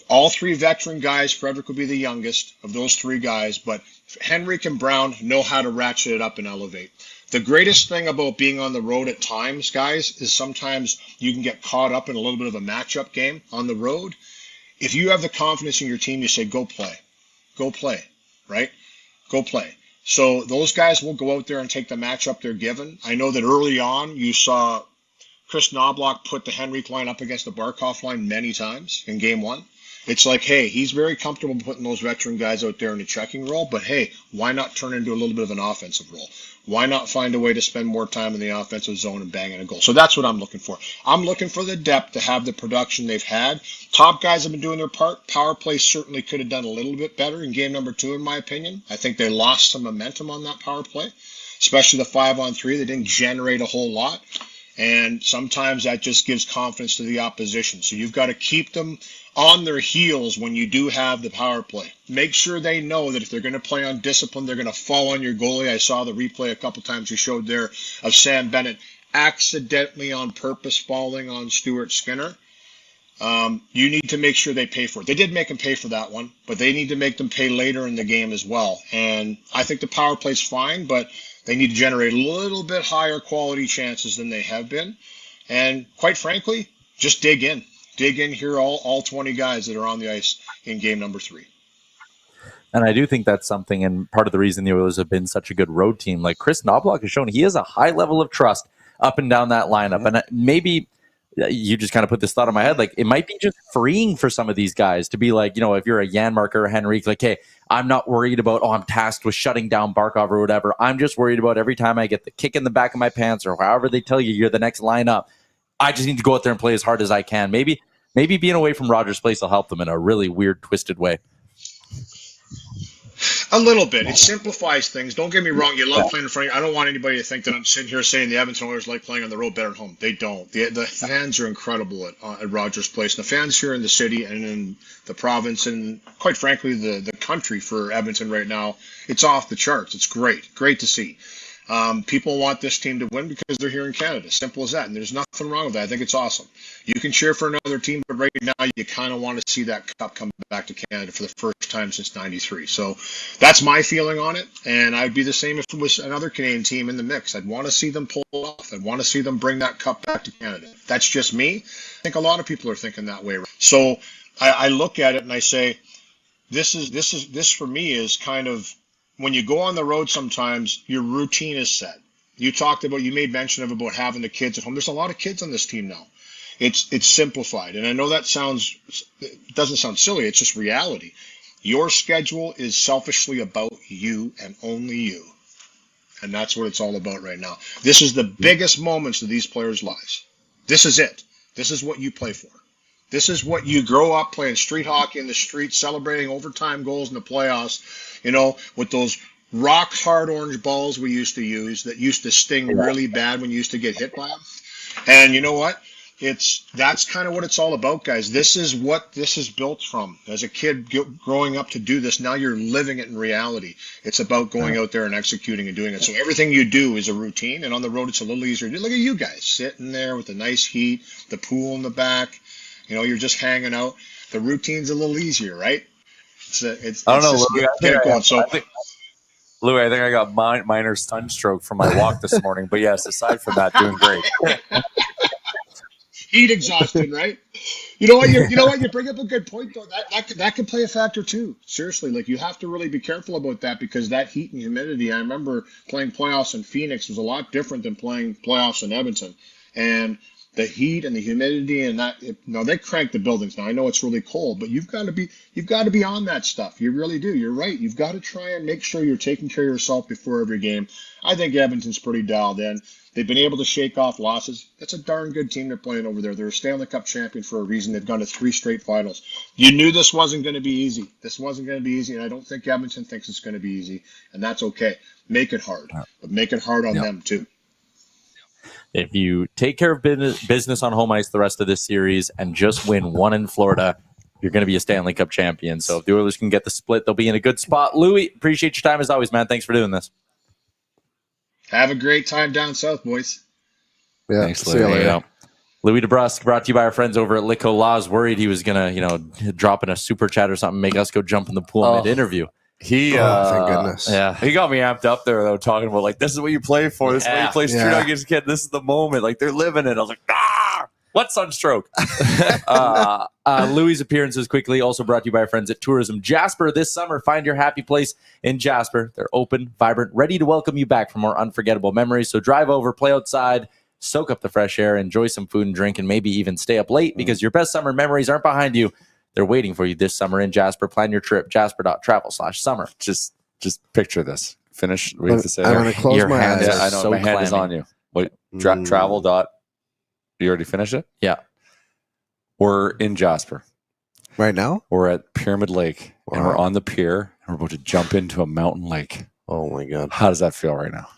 All 3 veteran guys. Frederick will be the youngest of those 3 guys, but Henrique and Brown know how to ratchet it up and elevate. The greatest thing about being on the road at times, guys, is sometimes you can get caught up in a little bit of a matchup game on the road. If you have the confidence in your team, you say, go play. Go play, right? Go play. So those guys will go out there and take the matchup they're given. I know that early on you saw Chris Knobloch put the Henrique line up against the Barkov line many times in game 1. It's like, hey, he's very comfortable putting those veteran guys out there in the checking role, but hey, why not turn into a little bit of an offensive role? Why not find a way to spend more time in the offensive zone and banging a goal? So that's what I'm looking for. I'm looking for the depth to have the production they've had. Top guys have been doing their part. Power play certainly could have done a little bit better in game number 2, in my opinion. I think they lost some momentum on that power play, especially the 5-on-3. They didn't generate a whole lot. And sometimes that just gives confidence to the opposition. So you've got to keep them on their heels when you do have the power play. Make sure they know that if they're going to play on discipline, they're going to fall on your goalie. I saw the replay a couple times you showed there of Sam Bennett accidentally on purpose falling on Stuart Skinner. You need to make sure they pay for it. They did make them pay for that one, but they need to make them pay later in the game as well. And I think the power play's fine, but they need to generate a little bit higher quality chances than they have been. And quite frankly, just dig in. Dig in here, all 20 guys that are on the ice in game number 3. And I do think that's something, and part of the reason the Oilers have been such a good road team. Like Chris Knobloch has shown he has a high level of trust up and down that lineup. And maybe you just kind of put this thought in my head, like it might be just freeing for some of these guys to be like, if you're a Janmark or a Henrique, like, hey, I'm not worried about, I'm tasked with shutting down Barkov or whatever. I'm just worried about every time I get the kick in the back of my pants or however they tell you you're the next lineup, I just need to go out there and play as hard as I can. Maybe being away from Rogers Place will help them in a really weird, twisted way. A little bit. It simplifies things. Don't get me wrong. You love playing in front of you. I don't want anybody to think that I'm sitting here saying the Edmonton Oilers like playing on the road better at home. They don't. The fans are incredible at Rogers Place. And the fans here in the city and in the province and, quite frankly, the country for Edmonton right now, it's off the charts. It's great. Great to see. People want this team to win because they're here in Canada. Simple as that. And there's nothing wrong with that. I think it's awesome. You can cheer for another team, but right now you kind of want to see that cup come back to Canada for the first time since '93. So that's my feeling on it. And I'd be the same if it was another Canadian team in the mix. I'd want to see them pull off. I'd want to see them bring that cup back to Canada. That's just me. I think a lot of people are thinking that way. So I look at it and I say, this for me is kind of, when you go on the road, sometimes your routine is set. You made mention of about having the kids at home. There's a lot of kids on this team now. It's simplified. And I know it doesn't sound silly. It's just reality. Your schedule is selfishly about you and only you. And that's what it's all about right now. This is the biggest moments of these players' lives. This is it. This is what you play for. This is what you grow up playing street hockey in the streets, celebrating overtime goals in the playoffs, with those rock hard orange balls we used to use that used to sting really bad when you used to get hit by them. And you know what? That's kind of what it's all about, guys. This is what this is built from. As a kid growing up to do this, now you're living it in reality. It's about going out there and executing and doing it. So everything you do is a routine, and on the road it's a little easier to do. Look at you guys sitting there with the nice heat, the pool in the back. You're just hanging out. The routine's a little easier, right? I don't know, Louie. Louie, I think I got minor sunstroke from my walk this morning. But yes, aside from that, doing great. Heat exhaustion, right? You know what? You bring up a good point, though. That could play a factor too. Seriously, like you have to really be careful about that because that heat and humidity. I remember playing playoffs in Phoenix was a lot different than playing playoffs in Edmonton, and the heat and the humidity and that. They crank the buildings now. I know it's really cold, but you've got to be on that stuff. You really do. You're right. You've got to try and make sure you're taking care of yourself before every game. I think Edmonton's pretty dialed in. They've been able to shake off losses. That's a darn good team they're playing over there. They're a Stanley Cup champion for a reason. They've gone to 3 straight finals. You knew this wasn't going to be easy. And I don't think Edmonton thinks it's going to be easy, and that's okay. Make it hard, but make it hard on them too. If you take care of business on home ice the rest of this series and just win one in Florida, you're going to be a Stanley Cup champion. So if the Oilers can get the split, they'll be in a good spot. Louie, appreciate your time as always, man. Thanks for doing this. Have a great time down south, boys. Yeah, thanks, Louie. Louie DeBrusk, brought to you by our friends over at Lico Laws. Worried he was going to, drop in a super chat or something, make us go jump in the pool mid-interview. Thank goodness. Yeah. He got me amped up there, though, talking about, like, this is what you play for. This is what you play street hockey as a kid. This is the moment. Like, they're living it. I was like, what sunstroke? Louie's appearances quickly, also brought to you by our friends at Tourism Jasper. This summer, find your happy place in Jasper. They're open, vibrant, ready to welcome you back for more unforgettable memories. So drive over, play outside, soak up the fresh air, enjoy some food and drink, and maybe even stay up late because your best summer memories aren't behind you. They're waiting for you this summer in Jasper. Plan your trip, jasper.travel/summer. Just picture this. Finish. We have to say I'm there. going to close Your my hands eyes. are Yeah, I know. so My hand is clammy. on you. Wait, travel dot. You already finished it? Yeah. We're in Jasper. Right now? We're at Pyramid Lake, and Wow. we're on the pier, and we're about to jump into a mountain lake. Oh my God. How does that feel right now?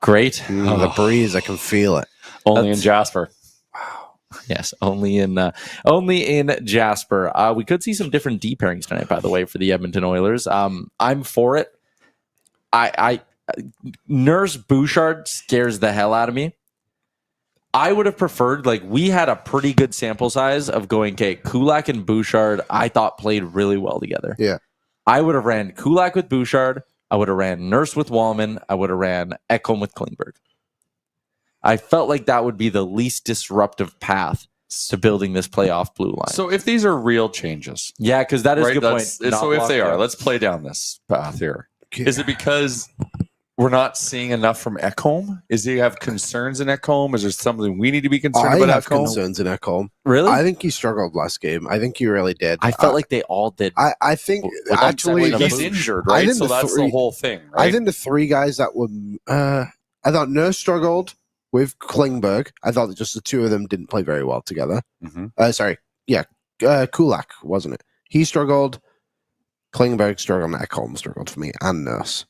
Great. The breeze, I can feel it. Only in That's- Jasper. Yes, only in Jasper. We could see some different D pairings tonight, by the way, for the Edmonton Oilers. I'm for it. I Nurse Bouchard scares the hell out of me. I would have preferred, like, we had a pretty good sample size of going, okay, Kulak and Bouchard, I thought played really well together. Yeah. I would have ran Kulak with Bouchard. I would have ran Nurse with Wallman. I would have ran Ekholm with Klingberg. I felt like that would be the least disruptive path to building this playoff blue line. So if these are real changes, Yeah, because that is a good point. So if they are, let's play down this path here. Is it because we're not seeing enough from Ekholm? Is he have concerns in Ekholm? Is there something we need to be concerned I about have Ekholm? concerns in Ekholm. Really? I think he struggled last game. I think he really did. I felt like they all did. I think With actually exception of He's Bouch. injured, I right? think So the that's the three- whole thing, right? I think the three guys that were I thought Nurse struggled with Klingberg. I thought that just the two of them didn't play very well together. Mhm. Kulak, wasn't it? He struggled. Klingberg struggled, and Ekholm struggled for me, and Nurse.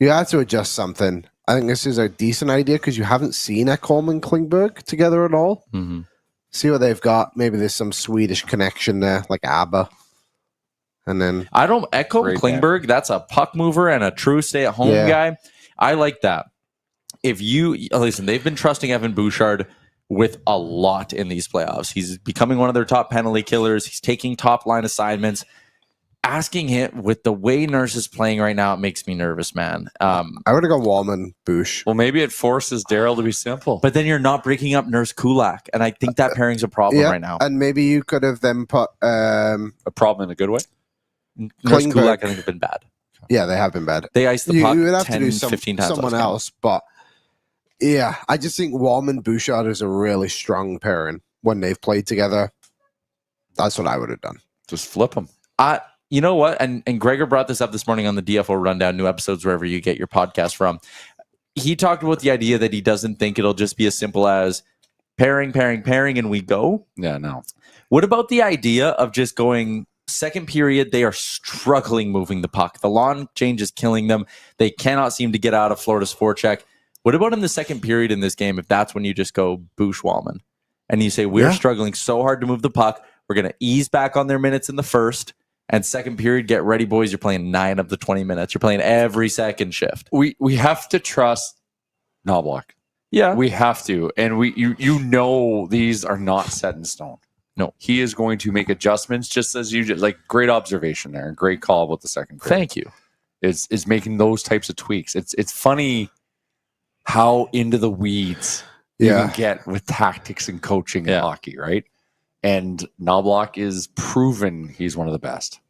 You had to adjust something. I think this is a decent idea because you haven't seen Ekholm and Klingberg together at all. Mm-hmm. See what they've got. Maybe there's some Swedish connection there, like ABBA. And then I don't echo Great Klingberg. That's a puck mover and a true stay-at-home Yeah. guy. I like that. If you listen, they've been trusting Evan Bouchard with a lot in these playoffs. He's becoming one of their top penalty killers. He's taking top line assignments. Asking him with the way Nurse is playing right now, it makes me nervous, man. I would have gone Wallman, Bush. Well, maybe it forces Daryl to be simple. But then you're not breaking up Nurse Kulak, and I think that pairing's a problem right now. And maybe you could have then put a problem in a good way. Nurse Klingberg. Kulak, I think, have been bad. yeah, they have been bad. They iced the You puck would have 10, to do 15 times. someone last game. else, but yeah, I just think Wallman Bouchard is a really strong pairing when they've played together. That's what I would have done. Just flip them. You know what? And Gregor brought this up this morning on the DFO Rundown, new episodes wherever you get your podcast from. He talked about the idea that he doesn't think it'll just be as simple as pairing, and we go. Yeah, no. What about the idea of just going second period? They are struggling moving the puck. The lawn change is killing them. They cannot seem to get out of Florida's forecheck. What about in the second period in this game if that's when you just go Bush Wallman and you say, we're struggling so hard to move the puck. We're going to ease back on their minutes in the first. And second period, get ready, boys. You're playing 9 of the 20 minutes. You're playing every second shift. We have to trust Knobloch. Yeah. We have to. And you know these are not set in stone. No. He is going to make adjustments just as you did. Like, great observation there. And great call about the second period. Thank you. Is making those types of tweaks. It's funny how into the weeds you can get with tactics and coaching in hockey, right? And Knobloch is proven he's one of the best.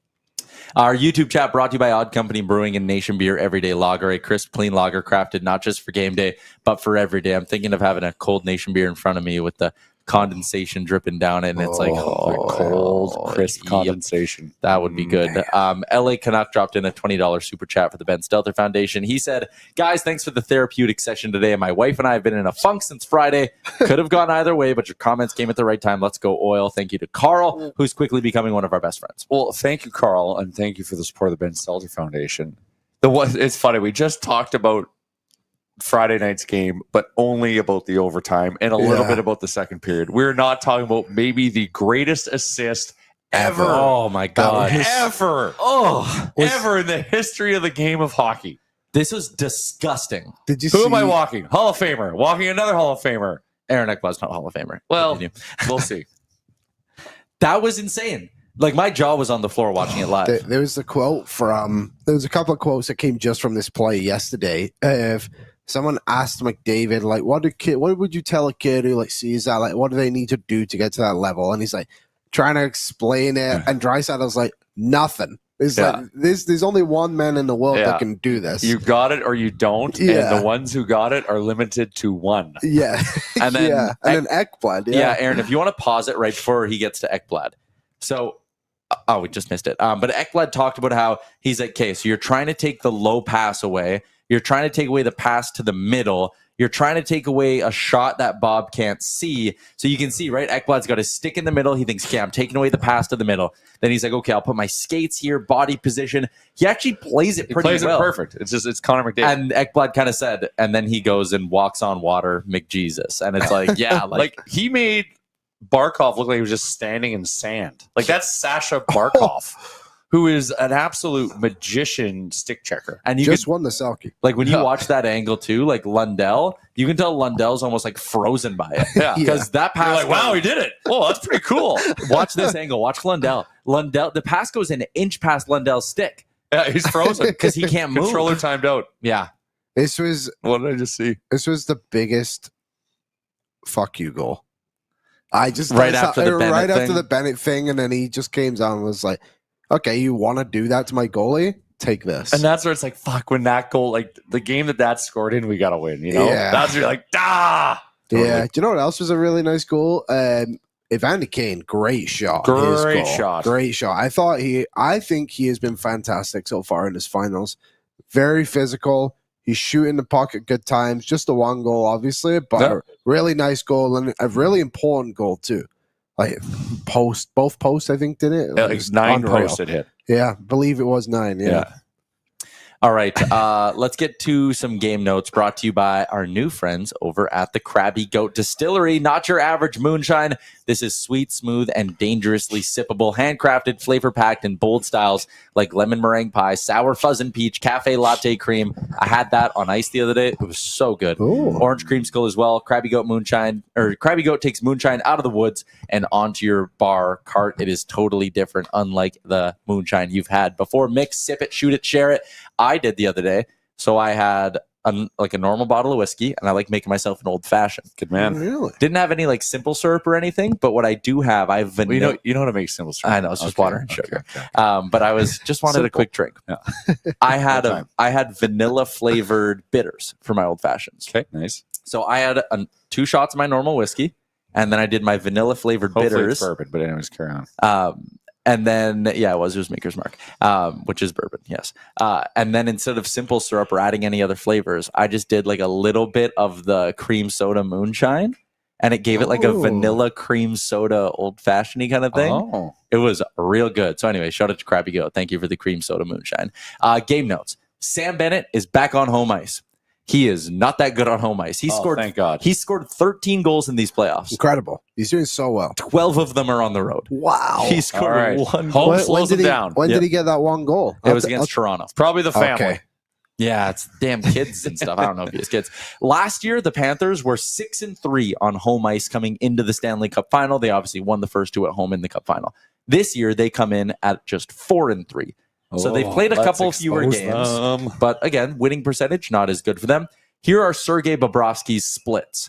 Our YouTube chat brought to you by Odd Company Brewing and Nation Beer Everyday Lager, a crisp, clean lager crafted not just for game day, but for every day. I'm thinking of having a cold Nation beer in front of me with the condensation dripping down it, and it's like Cold, crisp yep. condensation. That would be good. LA Canuck dropped in a $20 super chat for the Ben Stelter Foundation. He said, guys, thanks for the therapeutic session today. My wife and I have been in a funk since Friday. Could have gone either way, but your comments came at the right time. Let's go Oil. Thank you to Carl, who's quickly becoming one of our best friends. Well, thank you, Carl, and thank you for the support of the Ben Stelter Foundation. It's funny. We just talked about Friday night's game, but only about the overtime and a little bit about the second period. We're not talking about maybe the greatest assist ever. Oh, my God. Ever in the history of the game of hockey. This was disgusting. Did you Who see? am I walking? Hall of Famer. Walking another Hall of Famer. Aaron Ekblad's not Hall of Famer. Well, Continue. we'll see. That was insane. Like, my jaw was on the floor watching it live. There was the quote from. There was a couple of quotes that came just from this play yesterday. If someone asked McDavid, like, what would you tell a kid who like sees that? Like, what do they need to do to get to that level? And he's like trying to explain it. And Draisaitl's like, nothing. It's like there's only one man in the world that can do this. You got it or you don't. Yeah. And the ones who got it are limited to one. Yeah. And then and then Ekblad. Yeah, Aaron, if you want to pause it right before he gets to Ekblad. So we just missed it. But Ekblad talked about how he's like, okay, so you're trying to take the low pass away. You're trying to take away the pass to the middle. You're trying to take away a shot that Bob can't see. So you can see, right? Ekblad's got his stick in the middle. He thinks, okay, I'm taking away the pass to the middle. Then he's like, okay, I'll put my skates here, body position. He actually plays it pretty well. He plays it perfect. It's Connor McDavid. And Ekblad kind of said, and then he goes and walks on water, McJesus. And it's like, yeah. Like he made Barkov look like he was just standing in sand. Like that's Sasha Barkov. Who is an absolute magician stick checker. And you just won the Selkie. Like when you watch that angle too, like Lundell, you can tell Lundell's almost like frozen by it. Yeah. Because that pass. You're like, wow, he did it. Oh, that's pretty cool. Watch this angle. Watch Lundell. The pass goes an inch past Lundell's stick. Yeah, he's frozen. Because he can't move. Controller timed out. Yeah. This was what did I just see? This was the biggest fuck you goal. After the Bennett thing, and then he just came down and was like, okay, you want to do that to my goalie? Take this. And that's where it's like, fuck, when that goal, like the game that scored in, we got to win, you know? Yeah. That's where you're like, Totally. Yeah. Do you know what else was a really nice goal? Evander Kane, great shot. Great shot. I think he has been fantastic so far in his finals. Very physical. He's shooting the puck at good times. Just the one goal, obviously, but a really nice goal and a really important goal, too. Like both posts, I think, did it. Yeah, like 9 posts it hit. Yeah, believe it was 9. Yeah. All right, let's get to some game notes brought to you by our new friends over at the Krabby Goat Distillery. Not your average moonshine. This is sweet, smooth, and dangerously sippable, handcrafted, flavor-packed, in bold styles like lemon meringue pie, sour fuzz and peach, cafe latte cream. I had that on ice the other day. It was so good. Ooh. Orange creamsicle as well. Krabby Goat moonshine, or Krabby Goat takes moonshine out of the woods and onto your bar cart. It is totally different, unlike the moonshine you've had before. Mix, sip it, shoot it, share it. I did the other day. So I had a normal bottle of whiskey, and I like making myself an old fashioned. Good man. Really? Didn't have any like simple syrup or anything, but what I do have, I have vanilla. Well, you know how to make simple syrup. I know, it's just water and sugar. Okay. But I just wanted a quick drink. Yeah. I had vanilla flavored bitters for my old fashions. Okay, nice. So I had 2 shots of my normal whiskey, and then I did my vanilla flavored bitters. It's bourbon, but anyways, carry on. And then, it was Maker's Mark, which is bourbon, yes. And then instead of simple syrup or adding any other flavors, I just did like a little bit of the cream soda moonshine, and it gave it like a vanilla cream soda old fashioned kind of thing. Oh. It was real good. So anyway, shout out to Krabby Goat. Thank you for the cream soda moonshine. Game notes. Sam Bennett is back on home ice. He is not that good on home ice. Thank God. He scored 13 goals in these playoffs. Incredible. He's doing so well. 12 of them are on the road. Wow. He scored 1 goal. Home slows him down. When did he get that one goal? It was against Toronto. Probably the family. Okay. Yeah, it's damn kids and stuff. I don't know if he has kids. Last year, the Panthers were 6-3 on home ice coming into the Stanley Cup Final. They obviously won the first 2 at home in the Cup Final. This year, they come in at just 4-3. So they've played a couple fewer games. But again, winning percentage, not as good for them. Here are Sergei Bobrovsky's splits.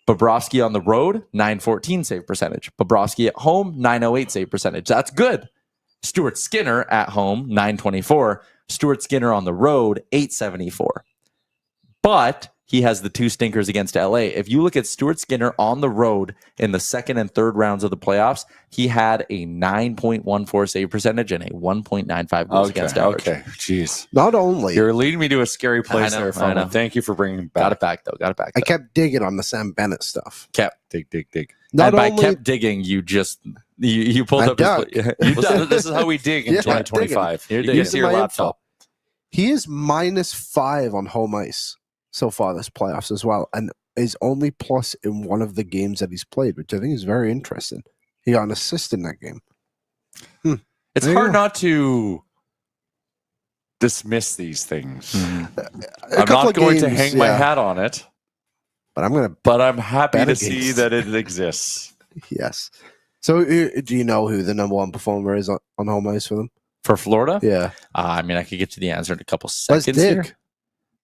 Bobrovsky on the road, 914 save percentage. Bobrovsky at home, 908 save percentage. That's good. Stuart Skinner at home, 924. Stuart Skinner on the road, 874. But he has the 2 stinkers against LA. If you look at Stuart Skinner on the road in the second and third rounds of the playoffs, he had a 9.14 save percentage and a 1.95 goals against average. Okay, jeez. Not only. You're leading me to a scary place I know. there, Thank you for bringing it back. Got it back, though. I kept digging on the Sam Bennett stuff. Dig. And by kept digging, you pulled up This is how we dig in 2025. You're You get to your laptop. He is -5 on home ice so far this playoffs as well, and is only plus in one of the games that he's played, which I think is very interesting. He got an assist in that game. It's hard not to dismiss these things. I'm not going to hang my hat on it, but I'm happy to see that it exists. Yes. So, do you know who the number 1 performer is on home ice for them? For Florida? Yeah. I mean, I could get to the answer in a couple seconds. Let's dig. Here.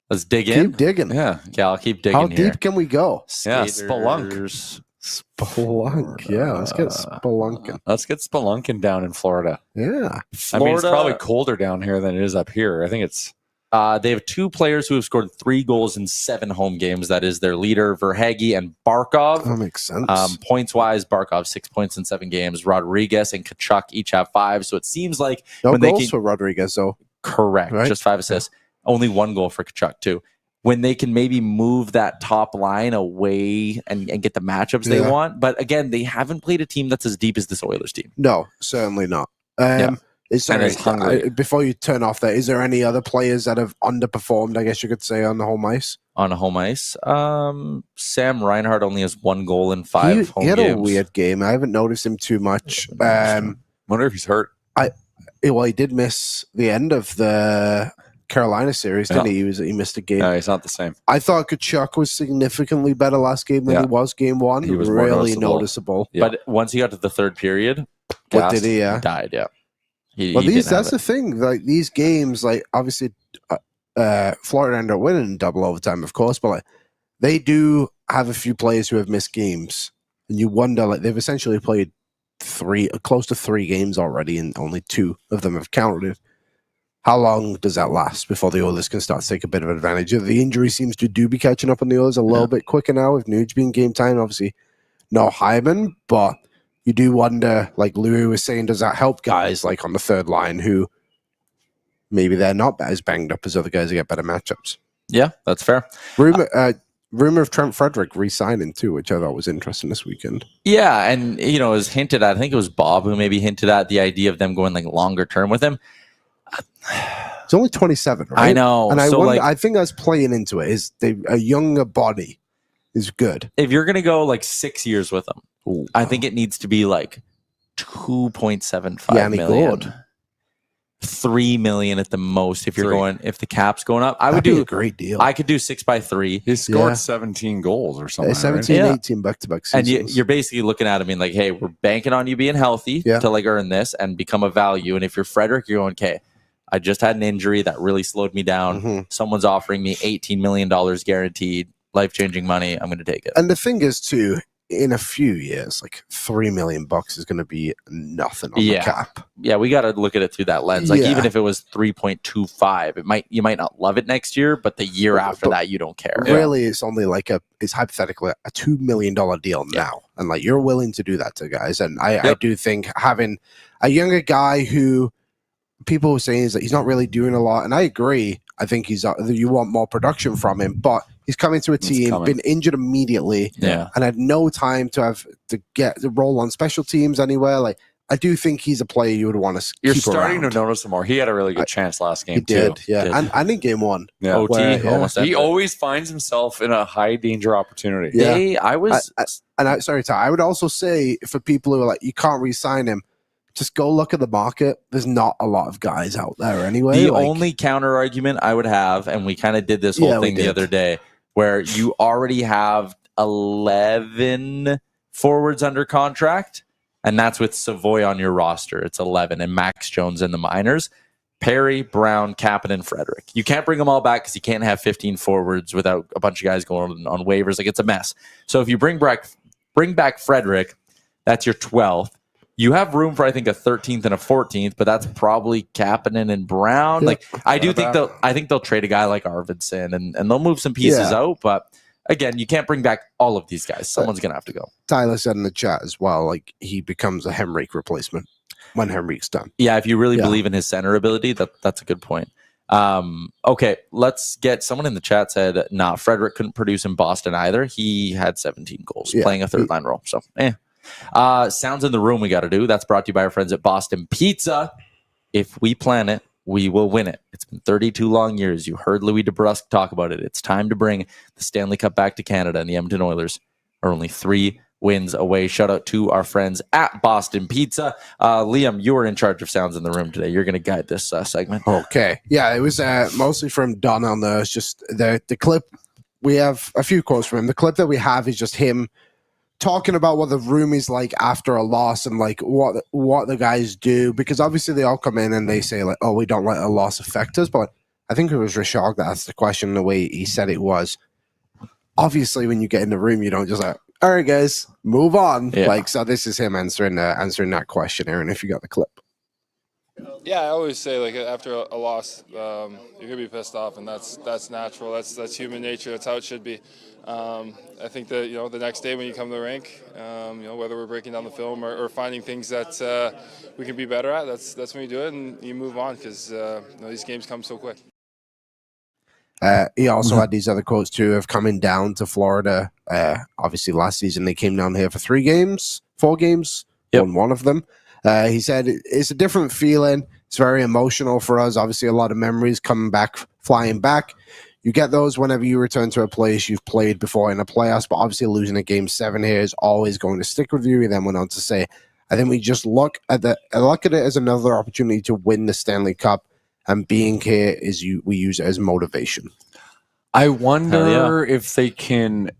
Let's dig in. Keep digging. Yeah. Okay, I'll keep digging How here. deep can we go? Yeah, Skaters. Spelunk. Yeah, let's get spelunking. Let's get spelunking down in Florida. Yeah. I mean, it's probably colder down here than it is up here. I think it's They have 2 players who have scored 3 goals in 7 home games. That is their leader, Verhaeghe and Barkov. That makes sense. Points-wise, Barkov 6 points in 7 games. Rodriguez and Kachuk each have 5. So it seems like No when goals they can, for Rodriguez, though. correct, Right? just 5 assists. Only 1 goal for Kachuk too. When they can maybe move that top line away and get the matchups they want. But again, they haven't played a team that's as deep as this Oilers team. No, certainly not. Before you turn off there, is there any other players that have underperformed, I guess you could say, on the home ice? On a home ice, Sam Reinhart only has 1 goal in 5 home he had games. a weird game. I haven't noticed him too much. Wonder if he's hurt. He did miss the end of the Carolina series, didn't he? He missed a game. No, he's not the same. I thought Kachuk was significantly better last game than he was game 1. He was more really noticeable. Yeah. But once he got to the 3rd period, What did he? died. Yeah. That's the thing. Like these games, like obviously, Florida ended up winning double overtime, of course, but like they do have a few players who have missed games, and you wonder, like they've essentially played close to 3 games already, and only 2 of them have counted. How long does that last before the Oilers can start to take a bit of advantage? The injury seems to be catching up on the Oilers a little bit quicker now with Nuge being game time. Obviously, no Hyman, but you do wonder, like Louis was saying, does that help guys like on the 3rd line who maybe they're not as banged up as other guys who get better matchups? Yeah, that's fair. Rumor of Trent Frederick re-signing too, which I thought was interesting this weekend. Yeah, and it was hinted at, I think it was Bob who maybe hinted at the idea of them going like longer term with him. He's only 27, right? I know. And so I think that's playing into it. A younger body is good. If you're going to go like 6 years with him, I think it needs to be like 2.75 million. Good. 3 million at the most if the cap's going up. That'd be a great deal. I could do 6 by 3. He scored 17 goals or something. 17, right? 18 back-to-back seasons. And you're basically looking at him being like, hey, we're banking on you being healthy to like earn this and become a value. And if you're Frederick, you're going, okay, I just had an injury that really slowed me down. Mm-hmm. Someone's offering me $18 million guaranteed, life-changing money. I'm going to take it. And the thing is, too, in a few years, like $3 million is going to be nothing on the cap. Yeah, we got to look at it through that lens. Like even if it was 3.25, you might not love it next year, but the year after that, you don't care. Really, it's only like it's hypothetically a $2 million deal now, and like you're willing to do that to guys. And I do think having a younger guy who people were saying is that he's not really doing a lot, and I agree. I think you want more production from him, but he's coming to a team, been injured immediately, and had no time to get the role on special teams anywhere. Like I do think he's a player you would want to. You're starting to notice him more. He had a really good chance last game. He did, too. And in game 1, OT, he always finds himself in a high danger opportunity. Yeah, sorry, Ty. I would also say for people who are like, you can't re-sign him, just go look at the market. There's not a lot of guys out there anyway. The only counter argument I would have, and we kind of did this whole thing the other day, where you already have 11 forwards under contract, and that's with Savoy on your roster. It's 11, and Max Jones in the minors. Perry, Brown, Kapanen, and Frederick. You can't bring them all back because you can't have 15 forwards without a bunch of guys going on waivers. Like it's a mess. So if you bring back Frederick, that's your 12th. You have room for, I think, a 13th and a 14th, but that's probably Kapanen and Brown. Like I think they'll trade a guy like Arvidsson and they'll move some pieces out. But again, you can't bring back all of these guys. Someone's gonna have to go. Tyler said in the chat as well, like he becomes a Henrique replacement when Henrique's done. Yeah, if you really believe in his center ability, that's a good point. Okay, let's get someone in the chat said, Frederick couldn't produce in Boston either. He had 17 goals playing a 3rd line role. So sounds in the room we got to do. That's brought to you by our friends at Boston Pizza. If we plan it, we will win it. It's been 32 long years. You heard Louie DeBrusk talk about it. It's time to bring the Stanley Cup back to Canada, and the Edmonton Oilers are only 3 wins away. Shout out to our friends at Boston Pizza. Liam, you are in charge of sounds in the room today. You're going to guide this segment. Okay. Yeah, it was mostly from Don on there. It's just the clip. We have a few quotes from him. The clip that we have is just him talking about what the room is like after a loss and like what the guys do, because obviously they all come in and they say like, oh, we don't let a loss affect us. But I think it was Richard that asked the question the way he said it was. Obviously, when you get in the room, you don't just like, all right, guys, move on. Like, so this is him answering that question, Aaron, if you got the clip. Yeah, I always say like after a loss, you're gonna be pissed off, and that's natural. That's human nature. That's how it should be. I think that the next day when you come to the rink, whether we're breaking down the film or finding things that we can be better at, that's when you do it and you move on because these games come so quick. He also had these other quotes too of coming down to Florida. Obviously, last season they came down here for 4 games, won one of them. He said it's a different feeling. It's very emotional for us. Obviously, a lot of memories coming back, flying back. You get those whenever you return to a place you've played before in the playoffs, but obviously losing a game 7 here is always going to stick with you. He then went on to say, I think we just look at it as another opportunity to win the Stanley Cup, and being here we use it as motivation. I wonder if they can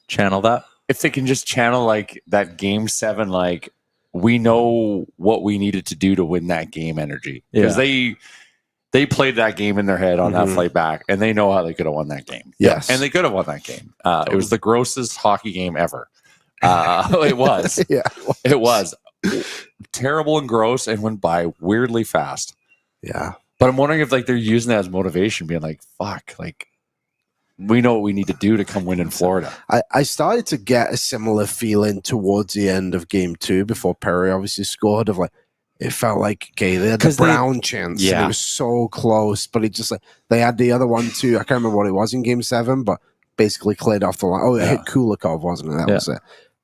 channel that. If they can just channel like that game 7, like we know what we needed to do to win that game energy. Because they played that game in their head on that flight back, and they know how they could have won that game. Yes. And they could have won that game. It was the grossest hockey game ever. It was. Yeah. It was. Terrible and gross and went by weirdly fast. Yeah. But I'm wondering if like they're using that as motivation, being like, fuck, like we know what we need to do to come win in Florida. I started to get a similar feeling towards the end of game 2 before Perry obviously scored of like, it felt like, okay, they had the Brown chance. Yeah. And it was so close, but it just like, they had the other one too. I can't remember what it was in game 7, but basically cleared off the line. Oh, it hit Kulikov, wasn't it? That was it.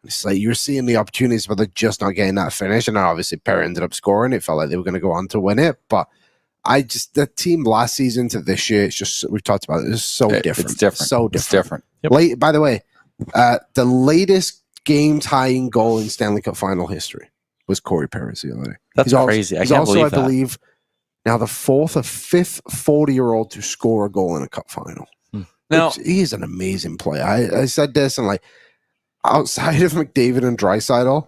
It's like you're seeing the opportunities, but they're just not getting that finish. And then obviously Perry ended up scoring. It felt like they were going to go on to win it, but the team last season to this year, it's just, we've talked about it, it's so different. It's different. So different. It's different. Yep. By the way, the latest game-tying goal in Stanley Cup Final history was Corey Perez the other day. That's crazy. I can't believe that. I believe, now the 4th or 5th 40-year-old to score a goal in a Cup Final. Now, he's an amazing player. I said this, and like, outside of McDavid and Draisaitl,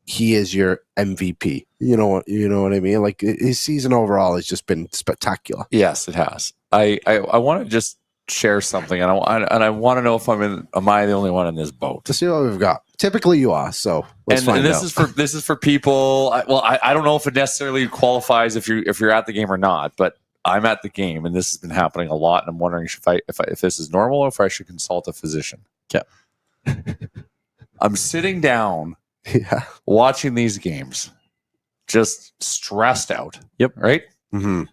he is your MVP. You know what I mean? Like his season overall has just been spectacular. Yes, it has. I want to just share something, and I want to know if am I the only one in this boat? Let's see what we've got. Typically, you are. So let's find this out. This is for people. I don't know if it necessarily qualifies if you're at the game or not, but I'm at the game, and this has been happening a lot. And I'm wondering if this is normal or if I should consult a physician. Yeah. I'm sitting down, watching these games, just stressed out. Yep. Right. Mm-hmm.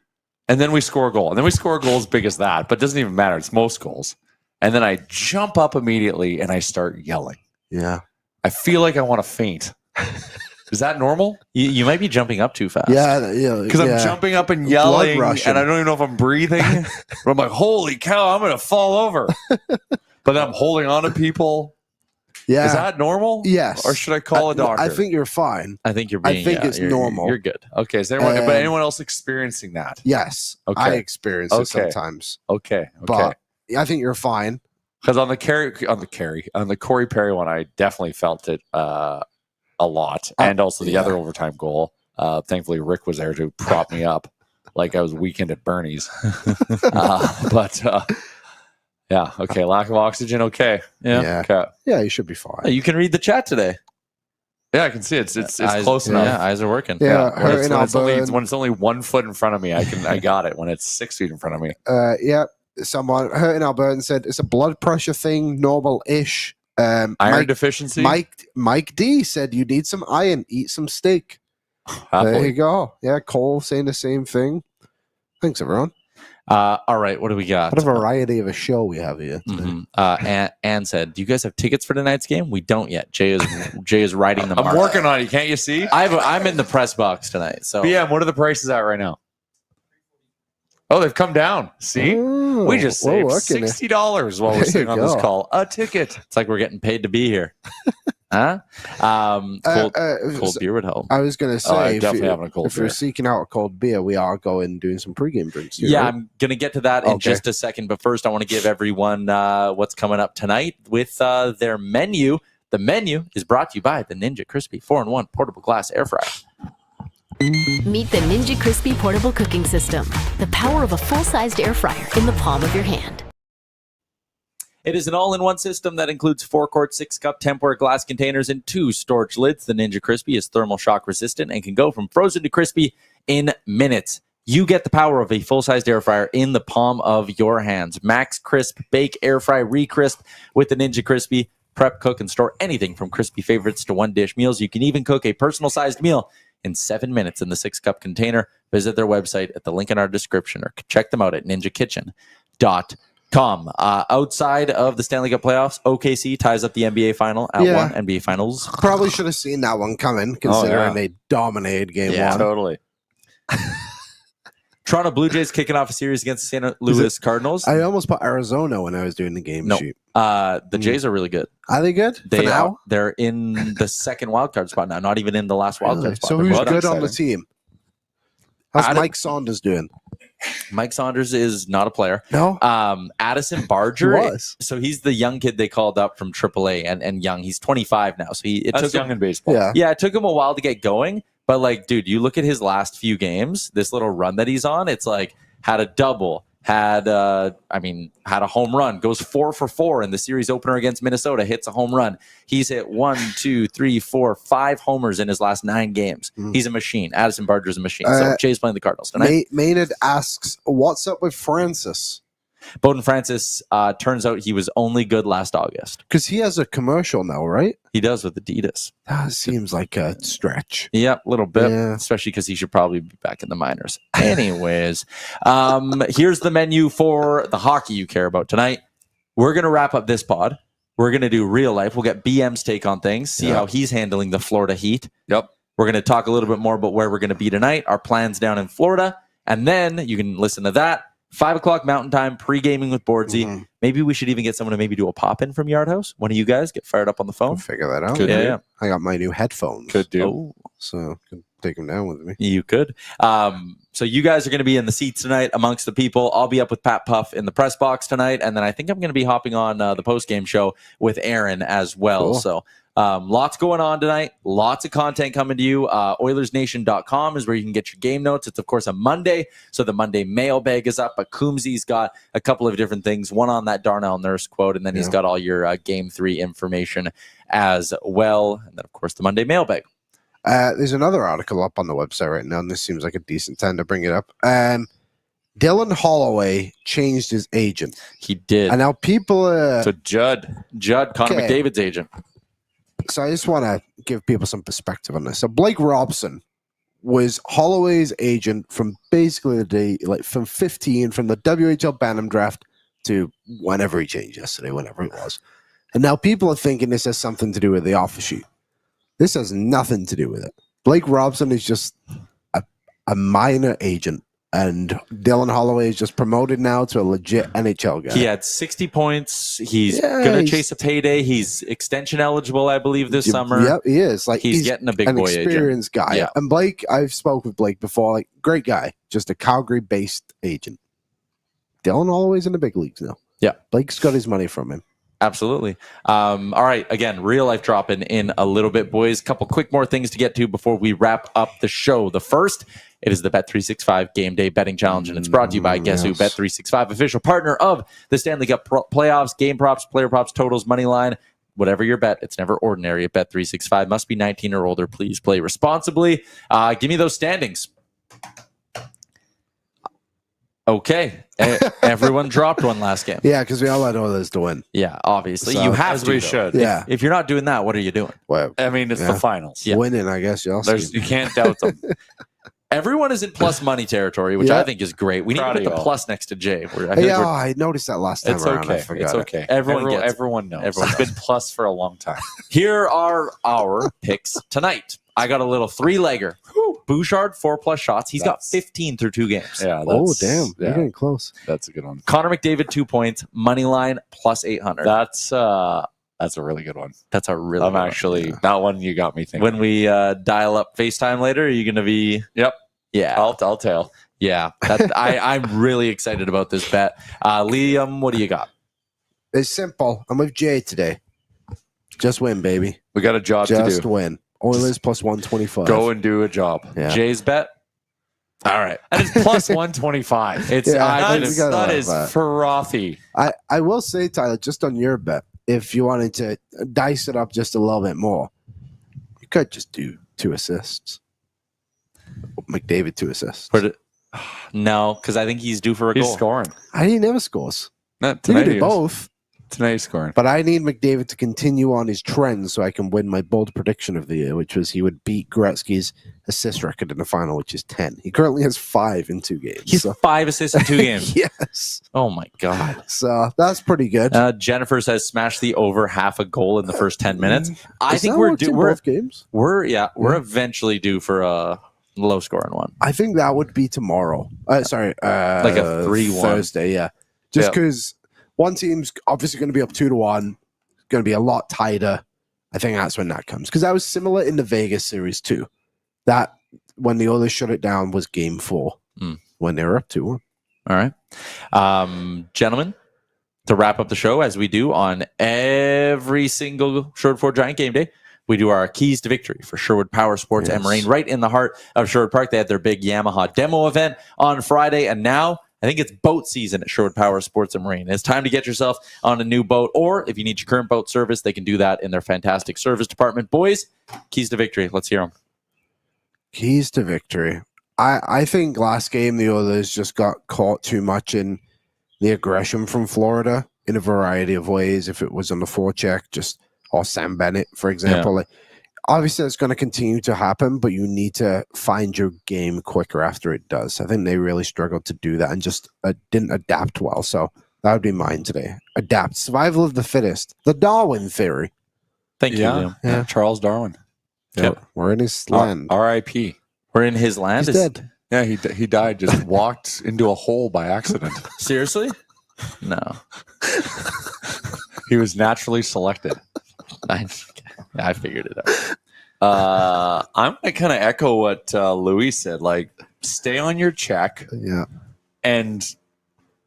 And then we score a goal. And then we score a goal as big as that, but it doesn't even matter. It's most goals. And then I jump up immediately and I start yelling. Yeah. I feel like I want to faint. Is that normal? You might be jumping up too fast. Yeah. Because I'm jumping up and yelling, and I don't even know if I'm breathing. But I'm like, holy cow, I'm going to fall over. But then I'm holding on to people. Yeah. Is that normal? Yes. Or should I call a doctor? I think you're fine. I think it's normal. You're good. Okay. Is anyone else experiencing that? Yes. Okay. I experience it sometimes. Okay. But I think you're fine. Because on the Corey Perry one, I definitely felt it a lot, and also the other overtime goal. Thankfully, Rick was there to prop me up, like I was weekend at Bernie's. Yeah. Okay. Lack of oxygen. Okay. Yeah. Okay. Yeah. You should be fine. You can read the chat today. Yeah, I can see it. It's eyes, close enough. Yeah, eyes are working. Yeah. When it's only 1 foot in front of me, I got it. When it's 6 feet in front of me. Yeah. Someone hurt in Alberta said it's a blood pressure thing, normal-ish. Iron deficiency. Mike D said you need some iron, eat some steak. There you go. Yeah, Cole saying the same thing. Thanks, everyone. All right, what do we got? What a variety of a show we have here. Mm-hmm. Anne said, "Do you guys have tickets for tonight's game?" We don't yet. Jay is writing them. I'm working on it. Can't you see? I'm in the press box tonight. So BM, what are the prices at right now? Oh, they've come down. See, we just saved $60 while we're sitting on this call. A ticket. It's like we're getting paid to be here. Huh? Cold beer would help. I was going to say, if beer. you're seeking out a cold beer, we are going doing some pregame drinks. Yeah, right? I'm going to get to that in just a second. But first, I want to give everyone what's coming up tonight with their menu. The menu is brought to you by the Ninja Crispy 4-in-1 Portable Glass Air Fryer. Meet the Ninja Crispy Portable Cooking System. The power of a full-sized air fryer in the palm of your hand. It is an all-in-one system that includes 4-quart, 6-cup Tupperware glass containers and 2 storage lids. The Ninja Crispy is thermal shock resistant and can go from frozen to crispy in minutes. You get the power of a full-sized air fryer in the palm of your hands. Max Crisp, bake, air fry, re-crisp with the Ninja Crispy. Prep, cook, and store anything from crispy favorites to one-dish meals. You can even cook a personal-sized meal in 7 minutes in the 6-cup container. Visit their website at the link in our description or check them out at ninjakitchen.com. Outside of the Stanley Cup playoffs, OKC ties up the NBA final at 1, NBA Finals. Probably should have seen that one coming, considering they dominated game 1. Totally. Toronto Blue Jays kicking off a series against the St. Louis Cardinals. I almost put Arizona when I was doing the game sheet. The Jays are really good. Are they good? They are. They're in the second wildcard spot now, not even in the last wildcard spot. So who's good on the team? How's Mike Saunders doing? Mike Saunders is not a player. No. Addison Barger. He was. So he's the young kid they called up from AAA and young. He's 25 now. So it That's took young him, in baseball. Yeah, it took him a while to get going. But like, dude, you look at his last few games, this little run that he's on, it's like had a double, had a home run, goes 4 for 4 in the series opener against Minnesota, hits a home run. He's hit 1, 2, 3, 4, 5 homers in his last 9 games. He's a machine. Addison Barger's a machine. So Jay's playing the Cardinals tonight. Maynard asks, what's up with Francis? Bowden Francis, turns out he was only good last August. Because he has a commercial now, right? He does with Adidas. That seems like a stretch. Yep, a little bit, Yeah. especially because he should probably be back in the minors. Anyways, here's the menu for the hockey you care about tonight. We're going to wrap up this pod. We're going to do real life. We'll get BM's take on things, see how he's handling the Florida Heat. Yep. We're going to talk a little bit more about where we're going to be tonight, our plans down in Florida, and then you can listen to that. 5 o'clock Mountain Time, pre-gaming with Boardsy. Maybe we should even get someone to maybe do a pop-in from Yard House. One of you guys get fired up on the phone. We'll figure that out. Could do. Yeah. I got my new headphones. Could do. Oh, So I can take them down with me. you could. So you guys are going to be in the seats tonight amongst the people. I'll be up with Pat Puff in the press box tonight. And then I think I'm going to be hopping on the post-game show with Aaron as well. Cool. So lots going on tonight. Lots of content coming to you. Oilersnation.com is where you can get your game notes. It's, of course, a Monday. So the Monday mailbag is up. But Coombsy's got a couple of different things. One on that Darnell Nurse quote. And then he's got all your Game 3 information as well. And then, of course, the Monday mailbag. There's another article up on the website right now, and this seems like a decent time to bring it up. Dylan Holloway changed his agent. He did. And now people... So Judd, Connor Okay. McDavid's agent. So I just want to give people some perspective on this. So Blake Robson was Holloway's agent from basically the day, like from 15, from the WHL Bantam draft to whenever he changed yesterday, whenever it was. And now people are thinking this has something to do with the offer sheet. This has nothing to do with it. Blake Robson is just a minor agent. And Dylan Holloway is just promoted now to a legit NHL guy. He had 60 points. He's going to chase a payday. He's extension eligible, I believe, this summer. Yep, he is. Like he's getting a big an boy agent. experienced guy. Yeah. And Blake, I've spoke with Blake before. Like, great guy, just a Calgary-based agent. Dylan Holloway's in the big leagues now. Yeah, Blake's got his money from him. absolutely. All right, again, real life dropping in a little bit, boys. Couple quick more things to get to before we wrap up the show. The first, it is the Bet365 Game Day Betting Challenge, and it's brought to you by Guess Who? Bet365, official partner of the Stanley Cup playoffs, game props, player props, totals, money line. Whatever your bet, it's never ordinary at Bet365. Must be 19 or older. Please play responsibly. Give me those standings. Okay. Everyone dropped one last game. Yeah, because we all had others to win. Yeah, obviously. So, you have as to. we though. should. Yeah. If you're not doing that, what are you doing? Well, I mean, it's the finals. Yeah. winning, I guess. Y'all You can't doubt them. Everyone is in plus money territory, which Yeah. I think is great. We need Proud to of put the y'all. plus next to Jay. I think Yeah, we're- I noticed that last time It's around. I okay. forgot It's it. okay. Everyone gets it. Everyone knows. Everyone It's been plus for a long time. Here are our picks tonight. I got a little 3-legger. Bouchard, 4+ shots. He's got 15 through 2 games. Yeah. Oh, damn. You're Yeah, getting close. that's a good one. Connor McDavid, 2 points. Money line, plus 800. That's a really good one. That's a really I'm good one. actually that one you got me thinking. When we dial up FaceTime later, are you going to be... Yep. Yeah. I'll tell. Yeah. I'm really excited about this bet. Liam, what do you got? It's simple. I'm with Jay today. Just win, baby. We got a job to Just do. win. Oilers plus 125. Go and do a job. Yeah. Jay's bet? All right. And it's plus 125. It's Yeah, we gotta that love is that. frothy. I will say, Tyler, just on your bet, if you wanted to dice it up just a little bit more, you could just do 2 assists. McDavid 2 assists. No, because I think he's due for a He's goal. scoring. He never scores. Not He tonight. can do both. Tonight he's scoring. But I need McDavid to continue on his trend so I can win my bold prediction of the year, which was he would beat Gretzky's assist record in the final, which is 10. He currently has 5 in 2 games. He's 5 assists in 2 games. Yes. Oh my God. So that's pretty good. Jennifer says smash the over half a goal in the first 10 minutes. I Is think that we're worked in we're both games. we're eventually due for a low scoring one. I think that would be tomorrow. Sorry, Like a 3-1. Thursday. Yeah, just because one team's obviously going to be up 2-1, going to be a lot tighter. I think that's when that comes because that was similar in the Vegas series too. That when the Oilers shut it down was Game 4 when they were up 2-1. All right, gentlemen. To wrap up the show, as we do on every single Sherwood Ford Giant game day, we do our keys to victory for Sherwood Power Sports and Marine right in the heart of Sherwood Park. They had their big Yamaha demo event on Friday, and now I think it's boat season at Sherwood Power Sports and Marine. It's time to get yourself on a new boat, or if you need your current boat service, they can do that in their fantastic service department. Boys, keys to victory. Let's hear them. Keys to victory. I think last game the Oilers just got caught too much in the aggression from Florida in a variety of ways. If it was on the forecheck, or Sam Bennett, for example. Like, obviously, it's going to continue to happen, but you need to find your game quicker after it does. I think they really struggled to do that and just didn't adapt well. So that would be mine today. Adapt. Survival of the fittest. The Darwin theory. Thank you, Liam. Yeah. Charles Darwin. Yep. We're in his land. R.I.P. We're in his land. He's dead. Yeah, he died. Just walked into a hole by accident. Seriously? No. He was naturally selected. I figured it out. I'm going to kind of echo what Louis said. Like, stay on your check and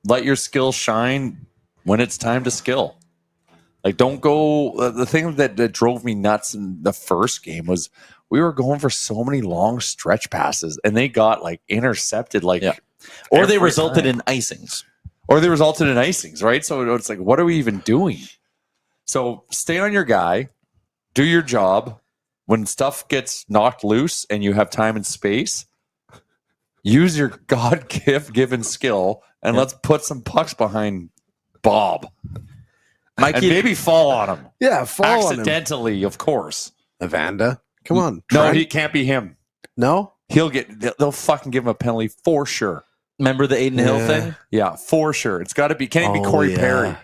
let your skill shine when it's time to skill. Like, don't go. The thing that drove me nuts in the first game was we were going for so many long stretch passes, and they got like intercepted. Or they resulted in icings. Right? So it's like, what are we even doing? So stay on your guy, do your job. When stuff gets knocked loose and you have time and space, use your God-given skill and let's put some pucks behind Bob. And maybe fall on him. Yeah, fall accidentally, of course. Evander, come on. No, he can't be him. No? They'll fucking give him a penalty for sure. Remember the Aiden Hill thing? Yeah, for sure. It's got to be. Can it be Corey Perry?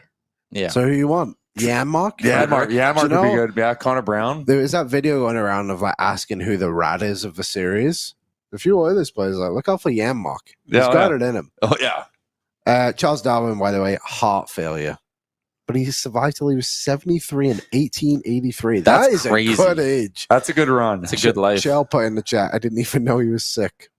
Yeah. So who you want? Yanmark? Yanmark would be good. Yeah, Connor Brown. There is that video going around of like asking who the rat is of the series. A few Oilers players like, look out for Yanmark. He's got it in him. Oh yeah. Charles Darwin, by the way, heart failure. But he survived till he was 73 in 1883. That's that is crazy. A good age. That's a good run. It's a good life. Shell put in the chat. I didn't even know he was sick.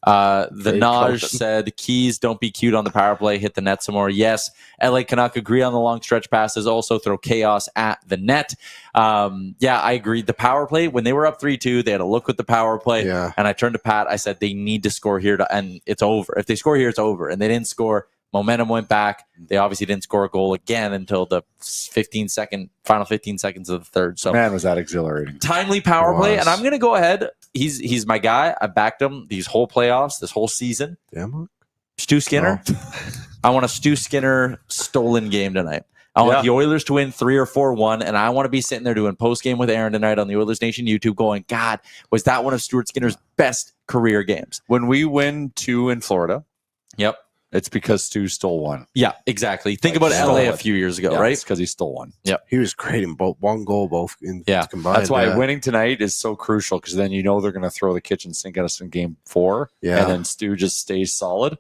The Naj said, Keys, don't be cute on the power play. Hit the net some more. Yes. LA Canuck agree on the long stretch passes. Also throw chaos at the net. Yeah, I agreed. The power play, when they were up 3-2, they had a look with the power play. Yeah. And I turned to Pat. I said, they need to score here, and it's over. If they score here, it's over. And they didn't score. Momentum went back. They obviously didn't score a goal again until the final 15 seconds of the third. So, man, was that exhilarating. Timely power play. And I'm going to go ahead. He's my guy. I backed him these whole playoffs, this whole season. Damn. Stu Skinner. I want a Stu Skinner stolen game tonight. I want the Oilers to win 3 or 4-1, and I want to be sitting there doing post game with Aaron tonight on the Oilers Nation YouTube going, God, was that one of Stuart Skinner's best career games? When we win 2 in Florida. Yep. It's because Stu stole one. Yeah, exactly. Think about LA a few years ago, right? It's because he stole one. Yep. He was great in both, one goal, both combined. That's why winning tonight is so crucial, because then you know they're going to throw the kitchen sink at us in game 4. Yeah. And then Stu just stays solid.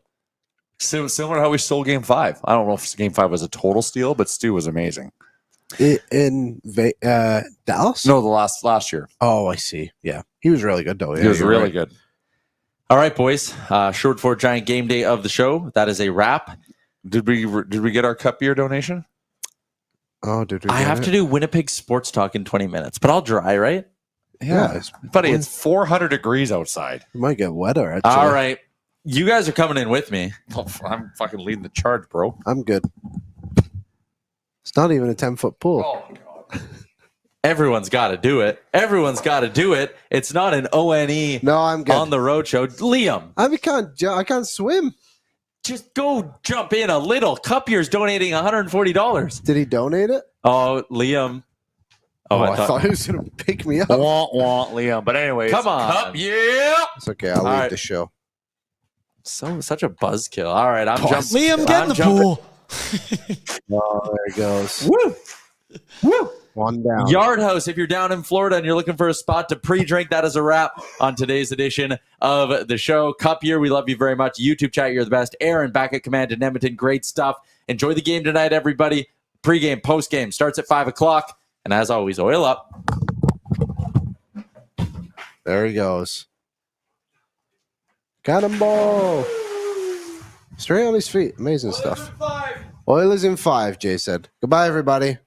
Similar to how we stole game 5. I don't know if game 5 was a total steal, but Stu was amazing. In Dallas? No, the last year. Oh, I see. Yeah. He was really good, though. Yeah, he was really good. All right, boys. Short for Giant game day of the show. That is a wrap. Did we get our cup beer donation? Oh, did we? I have to do Winnipeg sports talk in 20 minutes, but I'll dry, right? Yeah, buddy, it's 400 degrees outside. It might get wetter, actually. All right. You guys are coming in with me. Oh, I'm fucking leading the charge, bro. I'm good. It's not even a 10-foot pool. Oh, God. Everyone's got to do it. Everyone's got to do it. It's not an ONE No, I'm good. on the road show. Liam, I can't swim. just go jump in a little. Cup Year's donating $140. Did he donate it? Oh, Liam. Oh, I thought he was going to pick me up. Want Liam. But anyways, Come on. Cup, yeah. It's okay. I'll leave right. the show. Such a buzzkill. All right, I'm jumping. Liam, get in the pool. Oh, there it goes. Woo! Woo! One down. Yard House, if you're down in Florida and you're looking for a spot to pre-drink, that is a wrap on today's edition of the show. Cup Year, we love you very much. YouTube chat, you're the best. Aaron back at command in Edmonton, great stuff. Enjoy the game tonight, everybody. Pre-game, post-game starts at 5 o'clock. And as always, oil up. There he goes. Cannonball. Straight on his feet. Amazing stuff. Oilers in 5, Jay said. Goodbye, everybody.